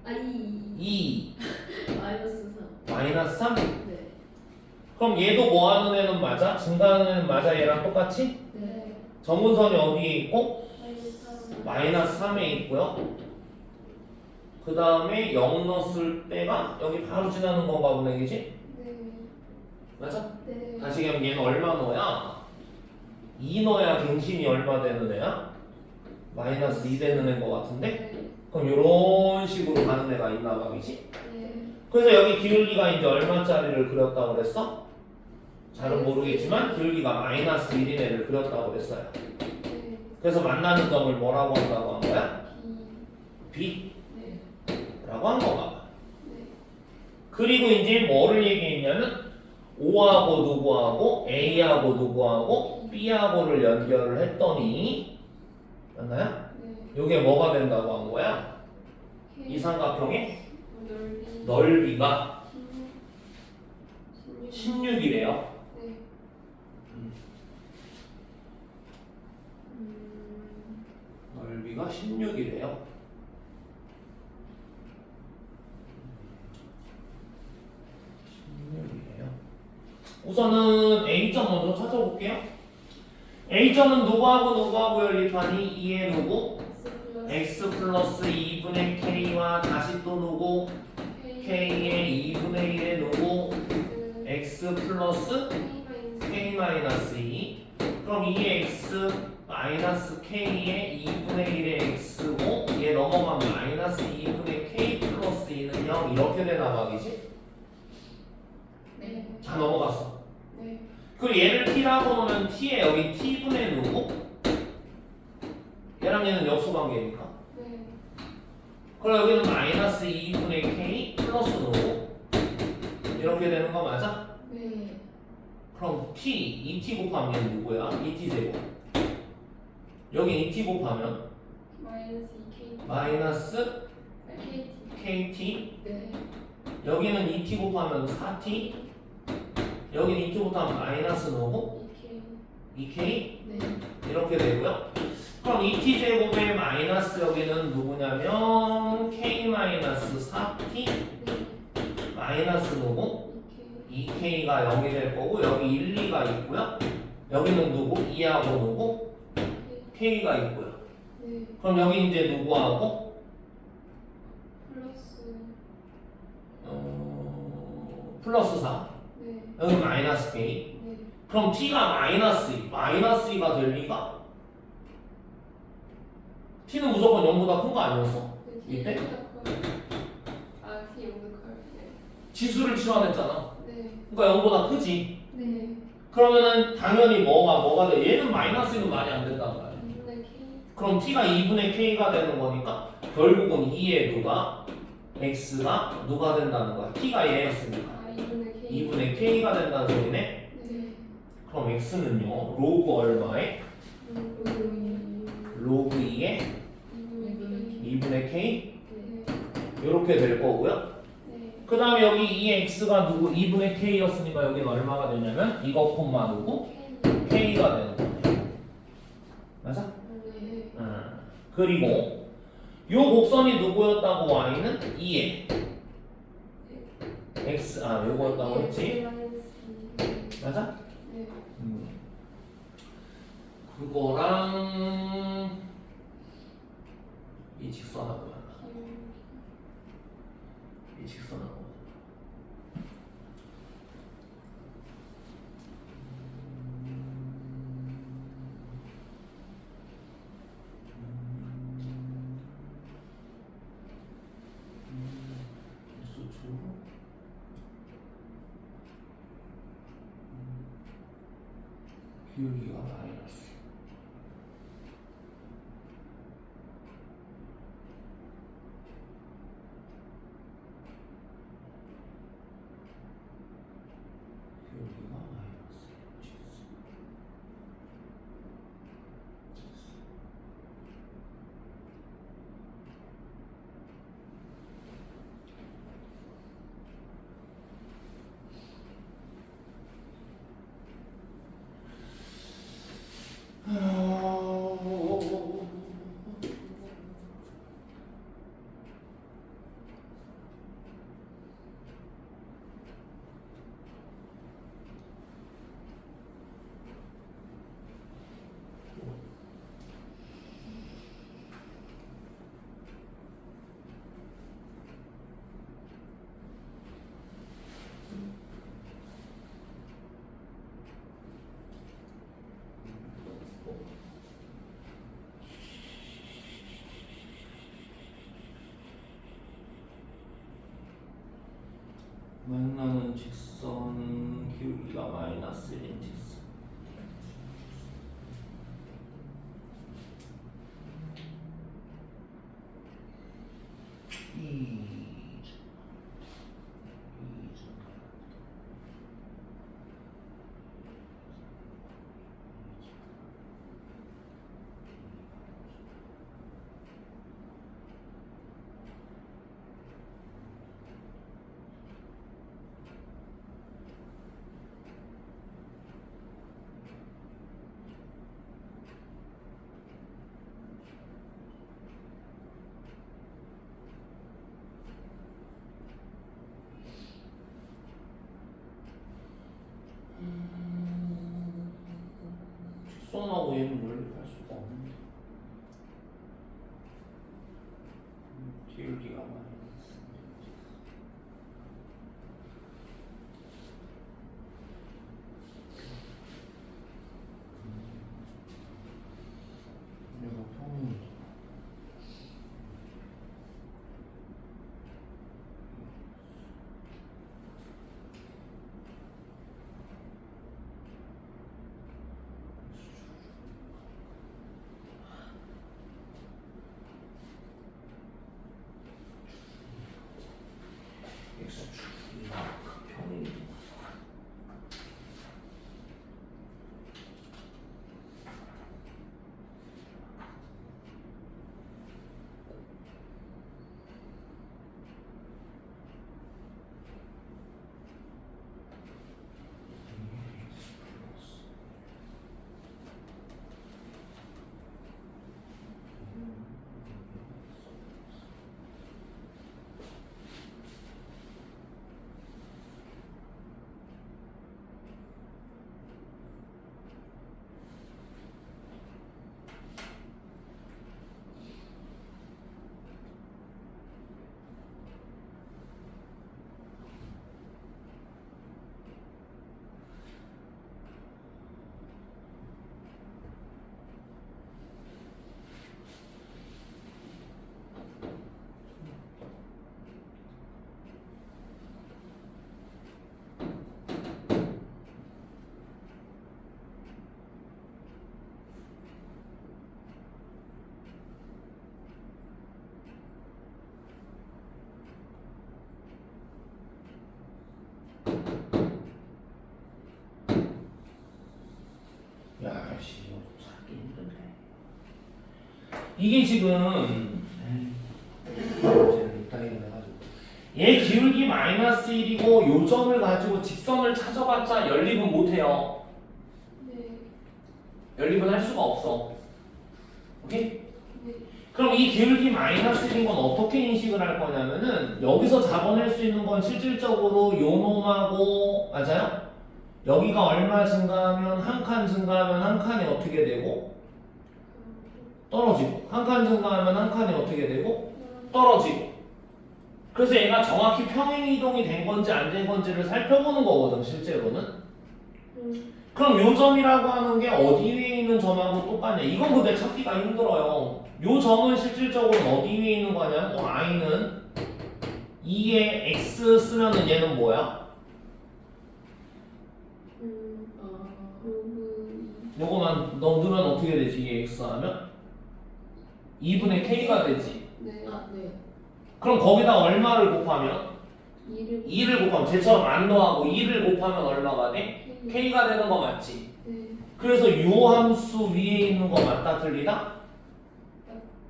아 2. 2, 마이너스 3. 마이너스 3. 네. 그럼 얘도 뭐 하는 애는 맞아? 증가하는 애는 맞아? 얘랑 똑같이? 네. 정근선이 어디에 있고? 마이너스 3. 마이너스 3에 있고요. 그 다음에 0 넣었을 때가 여기 바로 지나는 건가 보네, 그지? 네. 맞아? 네. 다시 그럼 얘는 얼마 넣어야? 2 넣어야 갱신이 얼마 되는 애야? 마이너스 2 되는 애인 것 같은데? 네. 그럼 이런 식으로 가는 애가 있나 봐, 그지? 네. 그래서 여기 기울기가 이제 얼마짜리를 그렸다고 그랬어? 잘은 모르겠지만 기울기가 마이너스 1인 애를 그렸다고 그랬어요. 네. 그래서 만나는 점을 뭐라고 한다고 한 거야? B. B라고 한 건가 봐. 네. 그리고 이제 뭐를 얘기했냐면 O하고 누구하고 A하고 누구하고 B하고를 연결을 했더니 맞나요? 네. 이게 뭐가 된다고 한 거야? K. 이 삼각형의 넓이. 넓이가 16이래요. 네. 넓이가 16이래요. 우선은 A점 먼저 찾아볼게요. A점은 누구하고 연립하니? 2의 누구? X 플러스 2분의 K와 다시 또 누구? K의 2분의 1의 누구? X 플러스 K 마이너스 2. 그럼 2의 X 마이너스 K의 2분의 1의 X고 얘 넘어가면 마이너스 2분의 K 플러스 2는 0 이렇게 되나 말이지? 네. 자 넘어갔어. 네. 그리고 얘를 T라고 놓으면 T에 여기 T분의 누구? 얘랑 얘는 역수관계니까. 네. 그럼 여기는 마이너스 2분의 K 플러스 누구? 이렇게 되는 거 맞아? 네. 그럼 T, 2T 곱하면 얘는 누구야? 2T 제곱. 여기 2T 곱하면 마이너스 2K. 마이너스 KT. KT. 네. 여기는 2T 곱하면 4T. 여기는 2T 곱하면 마이너스 누구? 2K. 2K. 네. 이렇게 되고요. 그럼 2t 제곱의 마이너스 여기는 누구냐면 k 마이너스 4t 네. 마이너스 누구? 2K. 2k가 0이 될 거고 여기 1, 2가 있고요. 여기는 누구? 2하고 누구? k가 있고요. 네. 그럼 여기 이제 누구하고? 플러스. 플러스 4. 네. 여기 마이너스 k. 네. 그럼 t가 마이너스 2. 마이너스 2가 될 리가? t는 무조건 0보다 큰 거 아니었어? 네. 이때? T보다 커요. 아, T 보다 커요. 네. 지수를 치환했잖아. 네. 그러니까 0보다 크지. 네. 그러면은 당연히 뭐가 돼? 얘는 마이너스 1은 말이 안 된단 말이야. 2분의 K. 그럼 t가 2분의 k가 되는 거니까 결국은 2의 누가? x가 누가 된다는 거야. t가 얘였으니까 아, 2분의 K. 2분의 k가 된다는 소리네. 네. 그럼 x는요 로그 얼마에? 로그 2의 2분의 k 네. 이렇게 될 거고요. 네. 그 다음에 여기 2의 x가 누구? 2분의 k였으니까 여기는 얼마가 되냐면 이거 콤마 누구? K. k가 되는 거네. 맞아? 네. 그리고 요 곡선이 누구였다고? y는 2에 x 요거였다고 했지? 맞아? 네. 그거랑 이 직선하고 만나. 이 직선하고. 기울기가 마이너스. 기울기가 마이너스. 만나는 직선 기울기가 마이너스 1인 직선. 얘는 연립할 수가 없는데. 기울기가 많이 얘가 평이 x축이가 평이 야씨 이거 찾기 힘든데. 이게 지금 얘 기울기 마이너스 1이고 요 점을 가지고 직선을 찾아봤자 연립은 못해요. 네. 연립은 할 수가 없어. 오케이? 네. 그럼 이 기울기 마이너스 1인 건 어떻게 인식을 할 거냐면은 여기서 잡아낼 수 있는 건 실질적으로 요 놈하고 맞아요? 여기가 얼마 증가하면 한 칸 증가하면 한 칸이 어떻게 되고 떨어지고 한 칸 증가하면 한 칸이 어떻게 되고 떨어지고 그래서 얘가 정확히 평행 이동이 된 건지 안 된 건지를 살펴보는 거거든 실제로는. 그럼 요 점이라고 하는 게 어디 위에 있는 점하고 똑같냐? 이건 근데 찾기가 힘들어요. 요 점은 실질적으로 어디 위에 있는 거냐면 y는 2에 x 쓰면은 얘는 뭐야? 요거만 넣으면 어떻게 되지? 2에 x 하면 2분의 k가 되지. 네. 아, 네. 그럼 거기다 얼마를 곱하면? 2를 2를 곱하면 쟤처럼 안 더하고 2를 곱하면 얼마가 돼? k가 되는 거 맞지? 네. 그래서 요 함수 위에 있는 거 맞다 틀리다?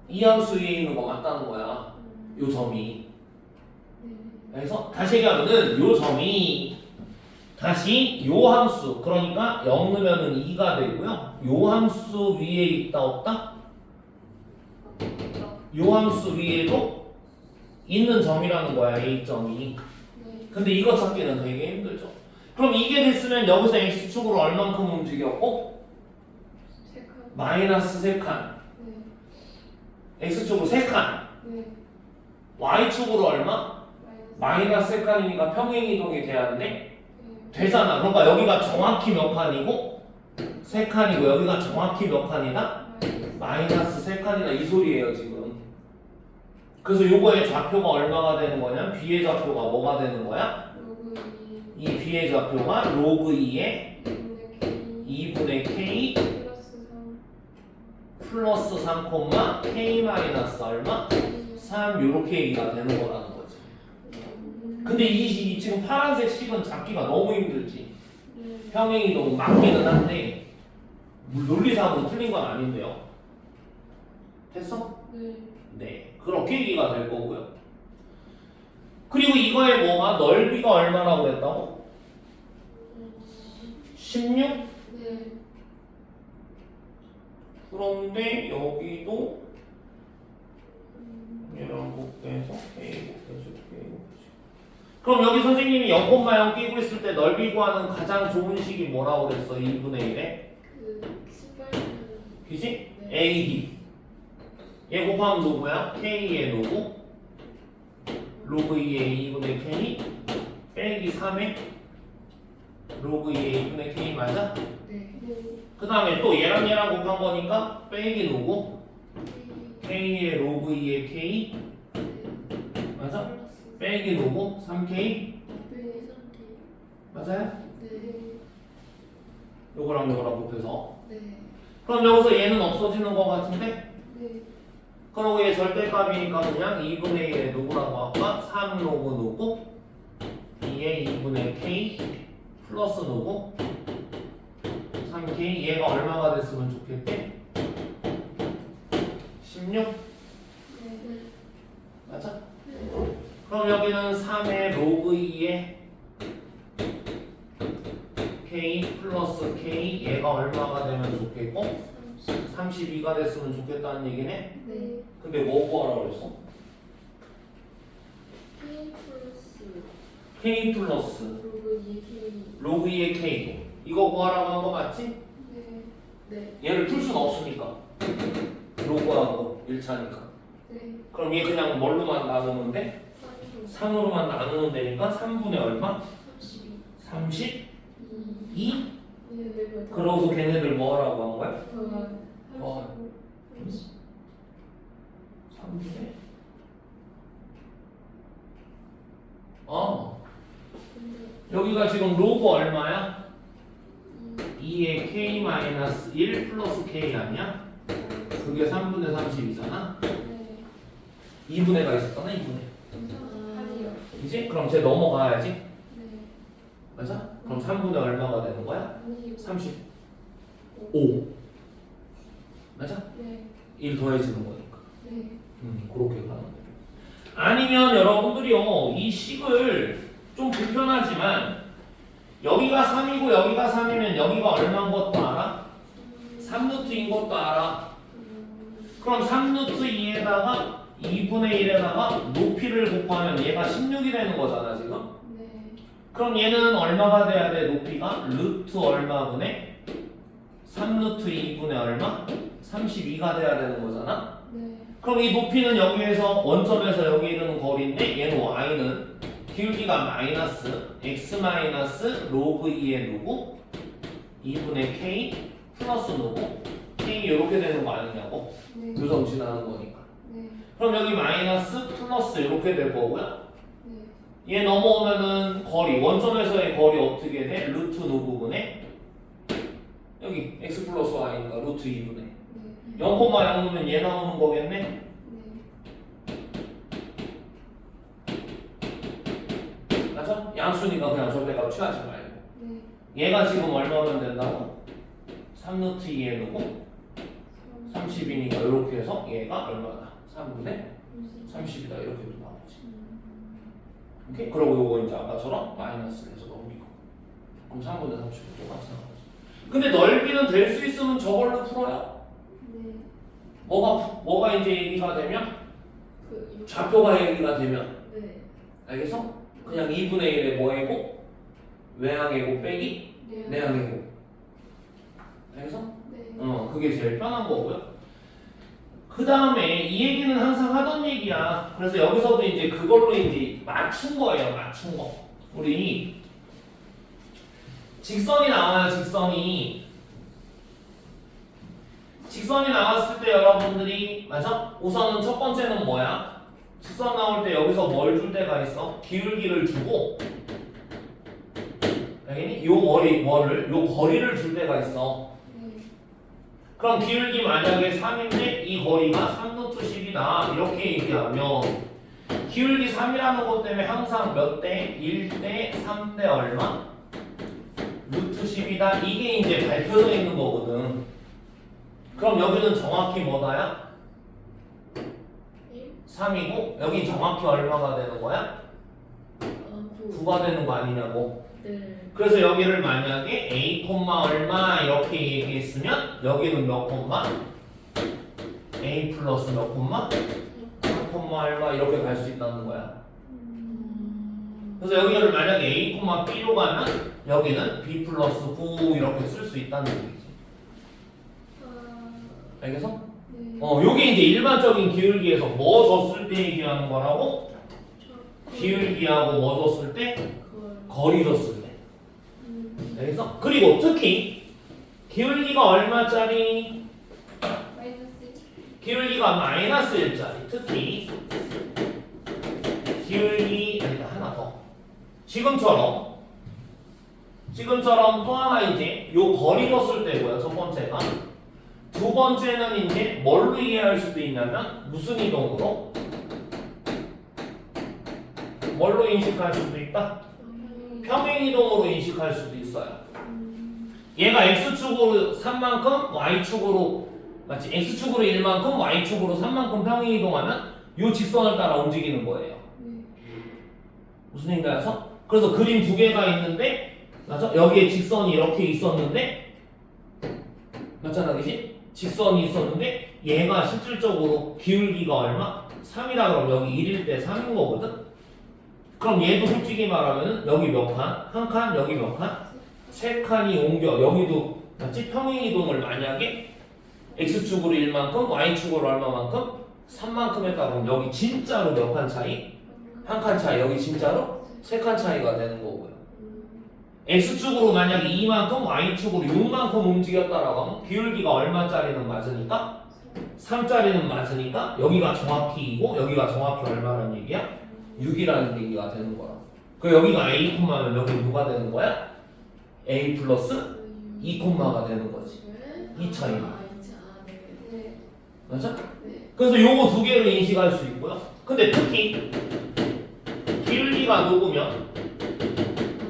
이 함수 위에 있는 거 맞다는 거야. 요 점이. 네. 그래서 다시 얘기하면은 요 점이 다시 요 함수 그러니까 0 넣으면은 2가 되고요. 요 함수 위에 있다 없다? 요 함수 위에도 있는 점이라는 거야 A점이. 네. 근데 이거 찾기는 되게 힘들죠. 그럼 이게 됐으면 여기서 X축으로 얼만큼 움직였고? 세 칸. 마이너스 3칸. 네. X축으로 3칸. 네. Y축으로 얼마? 마이너스. 마이너스 3칸이니까 평행이동이 돼야 돼? 네. 되잖아. 그러니까 여기가 정확히 몇 칸이고 3칸이고 여기가 정확히 몇 칸이다? 마이너스 3칸이다 이 소리예요 지금. 그래서 요거의 좌표가 얼마가 되는 거냐? B의 좌표가 뭐가 되는 거야? 로그 이 B의 좌표가 로그 2의 2분의 K 2분의 K 플러스 3 플러스 3, K 마이너스 얼마? 3 요렇게 얘기가 되는 거라는 거지. 근데 이 지금 파란색 식은 잡기가 너무 힘들지. 네. 평행이동 맞기는 한데 논리상으로 틀린 건 아닌데요. 됐어? 네. 네. 그렇게 얘기가 될 거고요. 그리고 이거의 뭐가 넓이가 얼마라고 그랬다고? 16? 네. 그런데 여기도 얘랑 곱해서 A 곱해서 B 곱해서 그럼 여기 선생님이 0,0 끼고 있을 때 넓이 구하는 가장 좋은 식이 뭐라고 그랬어? 2분의 1에? 그 신발은 그지? 네. AD 얘 곱하면 누구야? K의 누구? 로그 2의 2분의 K 빼기 3의 로그 2의 2분의 K 맞아? 네. 그 다음에 또 얘랑 얘랑 곱한 거니까 빼기 누구? K의 로그 2의 K 맞아? 빼기 누구? 3K 맞아요? 요거랑 요거랑 곱해서 그럼 여기서 얘는 없어지는 거 같은데? 그러고 얘 절대값이니까 그냥 2분의 1의 누구라고 할까? 3 로그 누구? 2의 2분의 K 플러스 누구? 3K 얘가 얼마가 됐으면 좋겠대? 16? 맞아? 그럼 여기는 3의 로그 2의 K 플러스 K 얘가 얼마가 되면 좋겠고 32가 됐으면 좋겠다는 얘기네? 근데 뭐 구하라고 그랬어? K 플러스 로그 2의 K 이거 구하라고 한 거 맞지? 얘를 풀 수는 없으니까 로그하고 1차니까 그럼 얘 그냥 뭘로만 나누는데? 3으로만 나누면 되니까 3분의 얼마? 32? 그러고서 걔네들 뭐 하라고 한 거야? 3분의? 여기가 지금 로그 얼마야? 2의 K-1 플러스 K 아니야? 그게 3분의 30이잖아? 2분의가 있었잖아 2분의 이제? 그럼 쟤 넘어가야지 맞아? 그럼 3분의 얼마가 되는 거야? 35 맞아? 1 더해지는 거니까 그렇게 가는 거예요 아니면 여러분들이요 이 식을 좀 불편하지만 여기가 3이고 여기가 3이면 여기가 얼마인 것도 알아? 3루트인 것도 알아 그럼 3루트 2에다가 2분의 1에다가 높이를 곱하면 얘가 16이 되는 거잖아 지금 그럼 얘는 얼마가 돼야 돼 높이가? 루트 얼마분의 3루트 2분의 얼마? 32가 돼야 되는 거잖아 그럼 이 높이는 여기에서 원점에서 여기 이르는 거리인데 얘는 y는 기울기가 마이너스 x 마이너스 로그 2의 누구? 2분의 k 플러스 누구? k 이렇게 되는 거 아니냐고 요점 지나는 거니까 그럼 여기 마이너스 플러스 이렇게 될 거고요 얘 넘어오면은 거리 원점에서의 거리 어떻게 돼? 루트 누구분의 여기 x 플러스 y니까 루트 2분의 0,0면 얘 나오는 거겠네? 맞아? 양수니까 그냥 절대값 취하지 말고 얘가 지금 얼마면 된다고? 3루트 2에 누구? 30이니까 이렇게 해서 얘가 얼마다? 3분의 30이다 이렇게 또 나오지 오케이? 그러고 요거 이제 아까처럼 마이너스를 해서 넘기고 그럼 3분의 30을 똑같이 나오지 근데 넓이는 될 수 있으면 저걸로 풀어요 뭐가 이제 얘기가 되면 좌표가 얘기가 되면 알겠어? 그냥 2분의 1의 뭐이고 외항이고 빼기 내항이고 알겠어? 그게 제일 편한 거고요 그 다음에 이 얘기는 항상 하던 얘기야 그래서 여기서도 이제 그걸로 이제 맞춘 거예요 맞춘 거 우리 직선이 나와요 직선이 나왔을 때 여러분들이 맞아? 우선은 첫 번째는 뭐야? 직선 나올 때 여기서 뭘 줄 때가 있어? 기울기를 주고 알겠니? 요 거리를 줄 때가 있어 그럼 기울기 만약에 3인데 이 거리가 3루트 10이다 이렇게 얘기하면 기울기 3이라는 것 때문에 항상 몇 대? 1대 3대 얼마? 루트 10이다 이게 이제 발표되어 있는 거거든 그럼 여기는 정확히 뭐다야? 3이고 여기 정확히 얼마가 되는 거야? 9가 되는 거 아니냐고 그래서 여기를 만약에 a, 얼마 이렇게 얘기했으면 여기는 몇 콤마? a 플러스 몇 콤마? 3 얼마 이렇게 갈 수 있다는 거야 그래서 여기를 만약에 a, b로 가면 여기는 b 플러스 9 이렇게 쓸 수 있다는 얘기지 알겠어? 네. 요게 이제 일반적인 기울기에서 뭐 줬을 때 얘기하는 거라고? 기울기하고 뭐 줬을 때? 거리 줬을 때. 알겠어? 그리고 특히 기울기가 얼마짜리? 마이너스 기울기가 마이너스 1짜리. 특히 기울기 아니다 하나 더. 지금처럼 또 하나 이제 요 거리 줬을 때고요. 첫 번째가. 두 번째는 이제 뭘로 이해할 수도 있냐면 무슨 이동으로? 뭘로 인식할 수도 있다? 평행 이동으로 인식할 수도 있어요. 얘가 x축으로 3만큼 y축으로 맞지? x축으로 1만큼 y축으로 3만큼 평행 이동하면 요 직선을 따라 움직이는 거예요. 무슨 얘기인가요? 그래서 그림 두 개가 있는데 맞죠? 여기에 직선이 이렇게 있었는데 맞잖아, 그지? 직선이 있었는데 얘가 실질적으로 기울기가 얼마? 3이라 그러면 여기 1일 때 3인 거거든? 그럼 얘도 솔직히 말하면 여기 몇 칸? 한 칸? 여기 몇 칸? 세 칸이 옮겨 여기도 맞지? 평행이동을 만약에 x축으로 1만큼 y축으로 얼마만큼? 3만큼 했다 그러면 여기 진짜로 몇 칸 차이? 한 칸 차이. 여기 진짜로 세 칸 차이가 되는 거고요. x축으로 만약에 2만큼 y축으로 6만큼 움직였다라고 하면 기울기가 얼마짜리는 맞으니까? 3짜리는 맞으니까 여기가 정확히 2고 여기가 정확히 얼마라는 얘기야? 6이라는 얘기가 되는 거라. 그 여기가 a 콤마면 여기 누가 되는 거야? a 플러스 2 콤마가 되는 거지. 이 차이는. 네. 맞아? 그래서 요거 두 개를 인식할 수 있고요. 근데 특히 기울기가 녹으면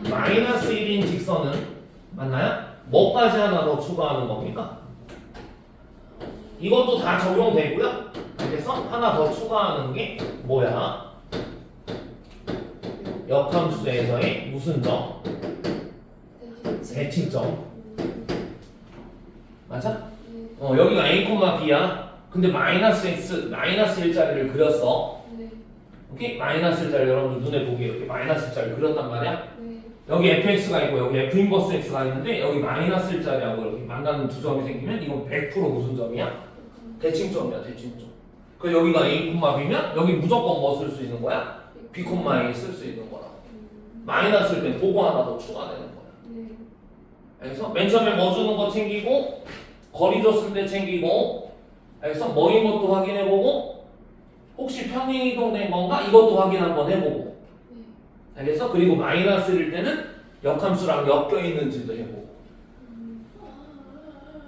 마이너스 1인 직선은 맞나요? 뭐까지 하나 더 추가하는 겁니까? 이것도 다 적용되고요. 알겠어? 하나 더 추가하는 게 뭐야? 역함수에서의 무슨 점? 대칭점. 맞아? 여기가 a, b야. 근데 마이너스 x, 마이너스 1짜리를 그렸어. 오케이? 마이너스 1짜리 여러분들 눈에 보기에 이렇게 마이너스 1짜리 그렸단 말이야. 여기 fx가 있고 여기 f 인버스 x가 있는데 여기 마이너스 1짜리하고 이렇게 만나는 두 점이 생기면 이건 100% 무슨 점이야? 대칭점이야, 대칭점. 그 여기가 a, b면 여기 무조건 뭐 쓸 수 있는 거야? b, a 쓸 수 있는 거라. 마이너스일 때 보고 하나 더 추가되는 거야. 알겠어? 맨 처음에 뭐 주는 거 챙기고 거리 줬을 때 챙기고 알겠어? 뭐인 것도 확인해보고 혹시 평행 이동된 건가? 이것도 확인 한번 해보고 알겠어? 그리고 마이너스일 때는 역함수랑 엮여 있는지도 해보고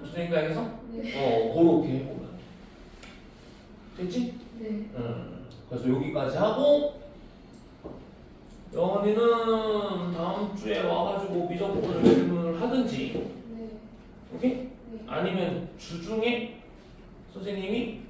무슨 얘기인지 알겠어? 그렇게 해보면 됐지? 그래서 여기까지 하고 영원이는 다음 주에 와가지고 미적분을 질문을 하든지 오케이? 아니면 주중에 선생님이